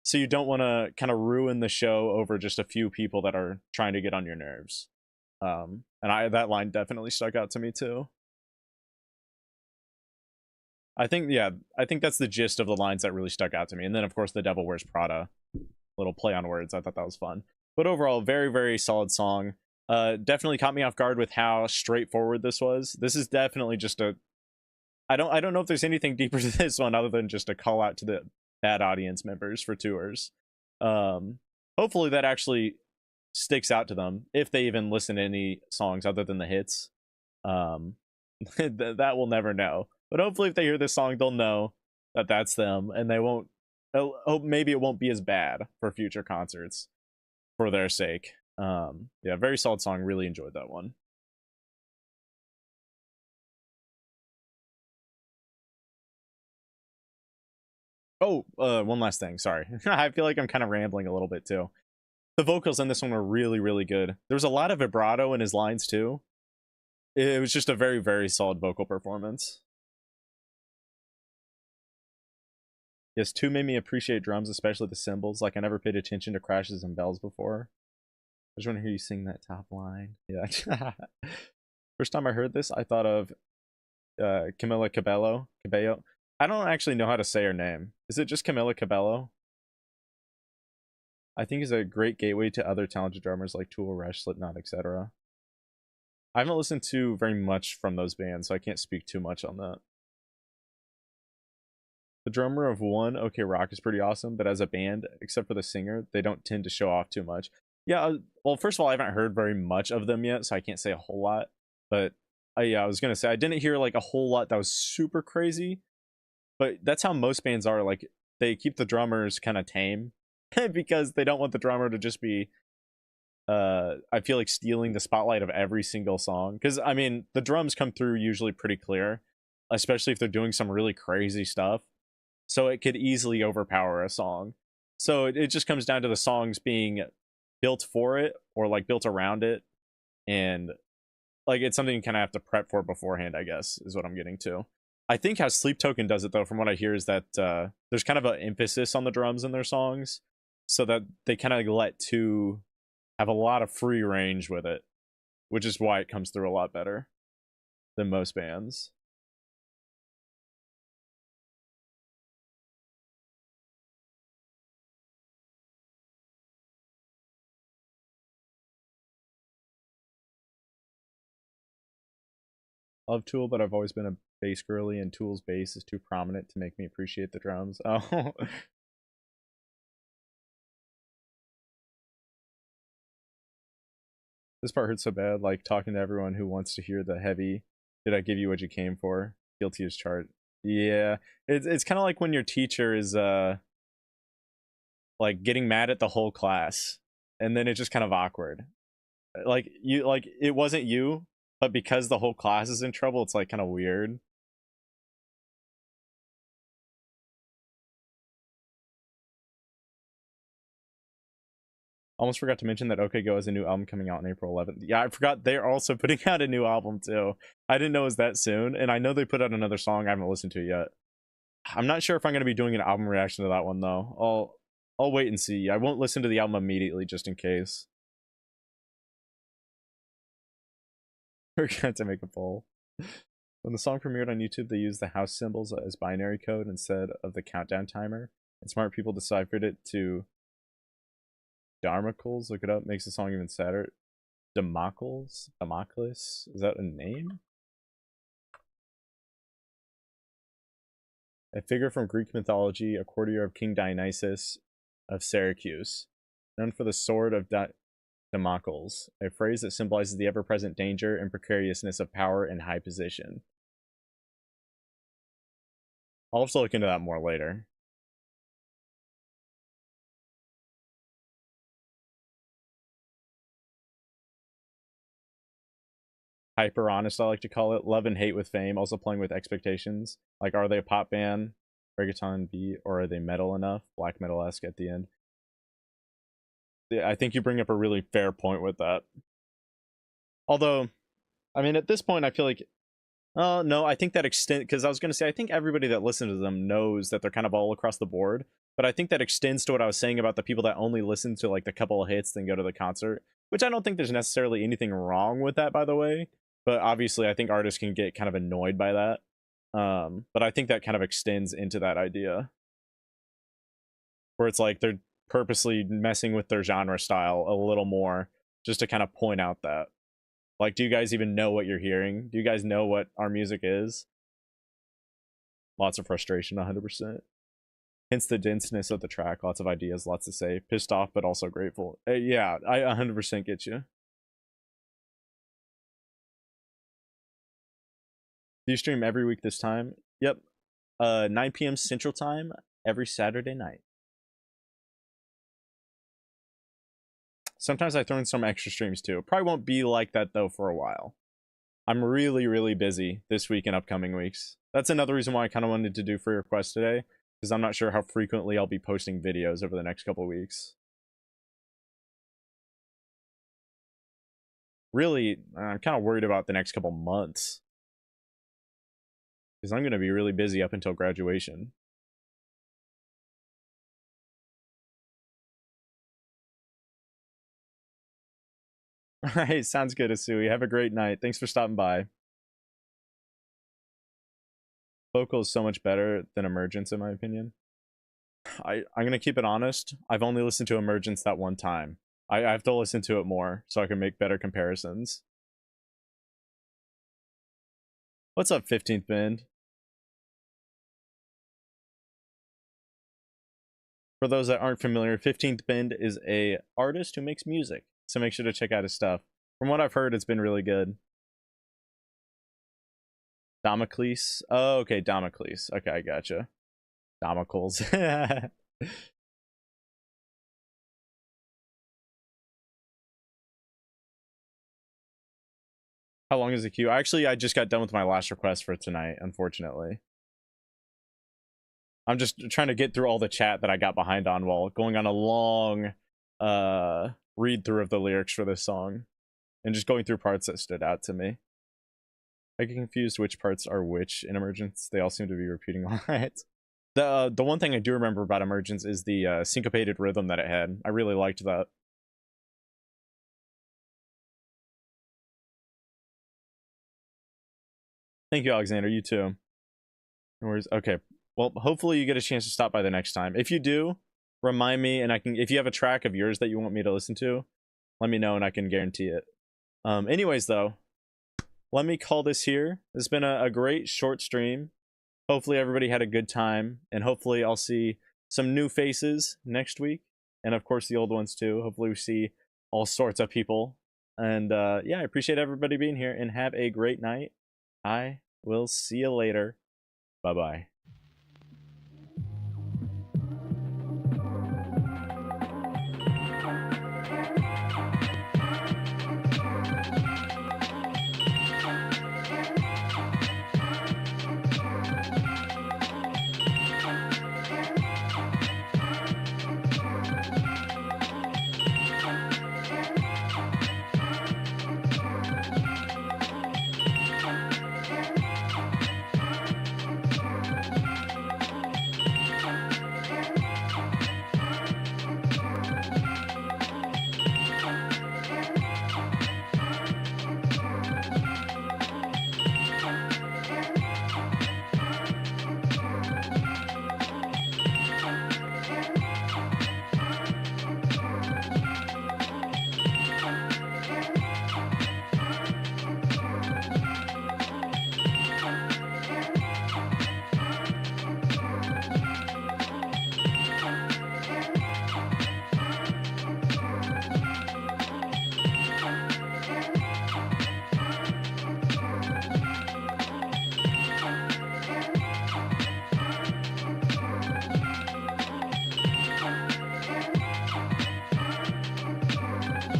So you don't want to kind of ruin the show over just a few people that are trying to get on your nerves. And that line definitely stuck out to me too. I think that's the gist of the lines that really stuck out to me. And then of course, The Devil Wears Prada, little play on words. I thought that was fun. But overall, very, very solid song. Definitely caught me off guard with how straightforward this was. This is definitely just I don't know if there's anything deeper to this one other than just a call out to the bad audience members for tours. Hopefully that actually sticks out to them if they even listen to any songs other than the hits. That we'll never know. But hopefully if they hear this song, they'll know that that's them, and they won't. Maybe it won't be as bad for future concerts for their sake. Yeah, very solid song. Really enjoyed that one. Oh, one last thing. Sorry. I feel like I'm kind of rambling a little bit too. The vocals in this one were really, really good. There was a lot of vibrato in his lines too. It was just a very, very solid vocal performance. Yes, 2 made me appreciate drums, especially the cymbals. Like, I never paid attention to crashes and bells before. I just want to hear you sing that top line. Yeah. First time I heard this, I thought of Camila Cabello. I don't actually know how to say her name. Is it just Camila Cabello? I think is a great gateway to other talented drummers like Tool, Rush, Slipknot, etc. I haven't listened to very much from those bands, so I can't speak too much on that. The drummer of One OK Rock is pretty awesome, but as a band, except for the singer, they don't tend to show off too much. Yeah, well, first of all, I haven't heard very much of them yet, so I can't say a whole lot. But yeah, I was gonna say I didn't hear like a whole lot that was super crazy. But that's how most bands are. Like, they keep the drummers kind of tame because they don't want the drummer to just be, I feel like, stealing the spotlight of every single song. Because, I mean, the drums come through usually pretty clear, especially if they're doing some really crazy stuff. So it could easily overpower a song. So it just comes down to the songs being built for it or, like, built around it. And like it's something you kind of have to prep for beforehand, I guess, is what I'm getting to. I think how Sleep Token does it, though, from what I hear, is that there's kind of an emphasis on the drums in their songs, so that they kind of let two have a lot of free range with it, which is why it comes through a lot better than most bands. Love Tool, but I've always been a bass girly, and Tool's bass is too prominent to make me appreciate the drums. Oh. This part hurts so bad, like talking to everyone who wants to hear the heavy, did I give you what you came for? Guilty as charged. Yeah, it's kind of like when your teacher is like getting mad at the whole class, and then it's just kind of awkward. Like it wasn't you, but because the whole class is in trouble, it's like kind of weird. Almost forgot to mention that OK Go has a new album coming out on April 11th. Yeah, I forgot they're also putting out a new album too. I didn't know it was that soon, and I know they put out another song. I haven't listened to it yet. I'm not sure if I'm going to be doing an album reaction to that one though. I'll wait and see. I won't listen to the album immediately just in case. Forgot to make a poll. When the song premiered on YouTube, they used the house symbols as binary code instead of the countdown timer, and smart people deciphered it to Damocles. Look it up. Makes the song even sadder. Damocles? Is that a name? A figure from Greek mythology, a courtier of King Dionysus of Syracuse, known for the sword of Damocles, a phrase that symbolizes the ever-present danger and precariousness of power and high position. I'll also look into that more later. Hyper honest, I like to call it. Love and hate with fame. Also playing with expectations. Like, are they a pop band, reggaeton beat, or are they metal enough? Black metal-esque at the end. Yeah, I think you bring up a really fair point with that. Although, I mean, at this point, I feel like, oh no, I think that extends, because I was going to say, I think everybody that listens to them knows that they're kind of all across the board. But I think that extends to what I was saying about the people that only listen to like the couple of hits, then go to the concert. Which I don't think there's necessarily anything wrong with that, by the way. But obviously, I think artists can get kind of annoyed by that. But I think that kind of extends into that idea. Where it's like they're purposely messing with their genre style a little more, just to kind of point out that. Like, do you guys even know what you're hearing? Do you guys know what our music is? Lots of frustration, 100%. Hence the denseness of the track. Lots of ideas, lots to say. Pissed off, but also grateful. Yeah, I 100% get you. Do you stream every week this time? Yep. 9 p.m. Central Time every Saturday night. Sometimes I throw in some extra streams too. Probably won't be like that though for a while. I'm really, really busy this week and upcoming weeks. That's another reason why I kind of wanted to do free requests today, because I'm not sure how frequently I'll be posting videos over the next couple weeks. Really, I'm kind of worried about the next couple months, because I'm going to be really busy up until graduation. Alright, sounds good, Asui. Have a great night. Thanks for stopping by. Vocal is so much better than Emergence, in my opinion. I'm going to keep it honest. I've only listened to Emergence that one time. I have to listen to it more so I can make better comparisons. What's up, 15th Bend? For those that aren't familiar, 15th Bend is a artist who makes music. So make sure to check out his stuff. From what I've heard, it's been really good. Damocles. Oh, okay, Damocles. Okay, I gotcha. Damocles. How long is the queue? Actually, I just got done with my last request for tonight, unfortunately. I'm just trying to get through all the chat that I got behind on while going on a long read through of the lyrics for this song. and just going through parts that stood out to me. I get confused which parts are which in Emergence. They all seem to be repeating all right. The one thing I do remember about Emergence is the syncopated rhythm that it had. I really liked that. Thank you, Alexander. You too. No worries. Okay. Well, hopefully you get a chance to stop by the next time. If you do, remind me, and I can. If you have a track of yours that you want me to listen to, let me know, and I can guarantee it. Anyways, though, let me call this here. This has been a great short stream. Hopefully everybody had a good time, and hopefully I'll see some new faces next week, and of course the old ones too. Hopefully we see all sorts of people. And yeah, I appreciate everybody being here, and have a great night. I will see you later. Bye-bye.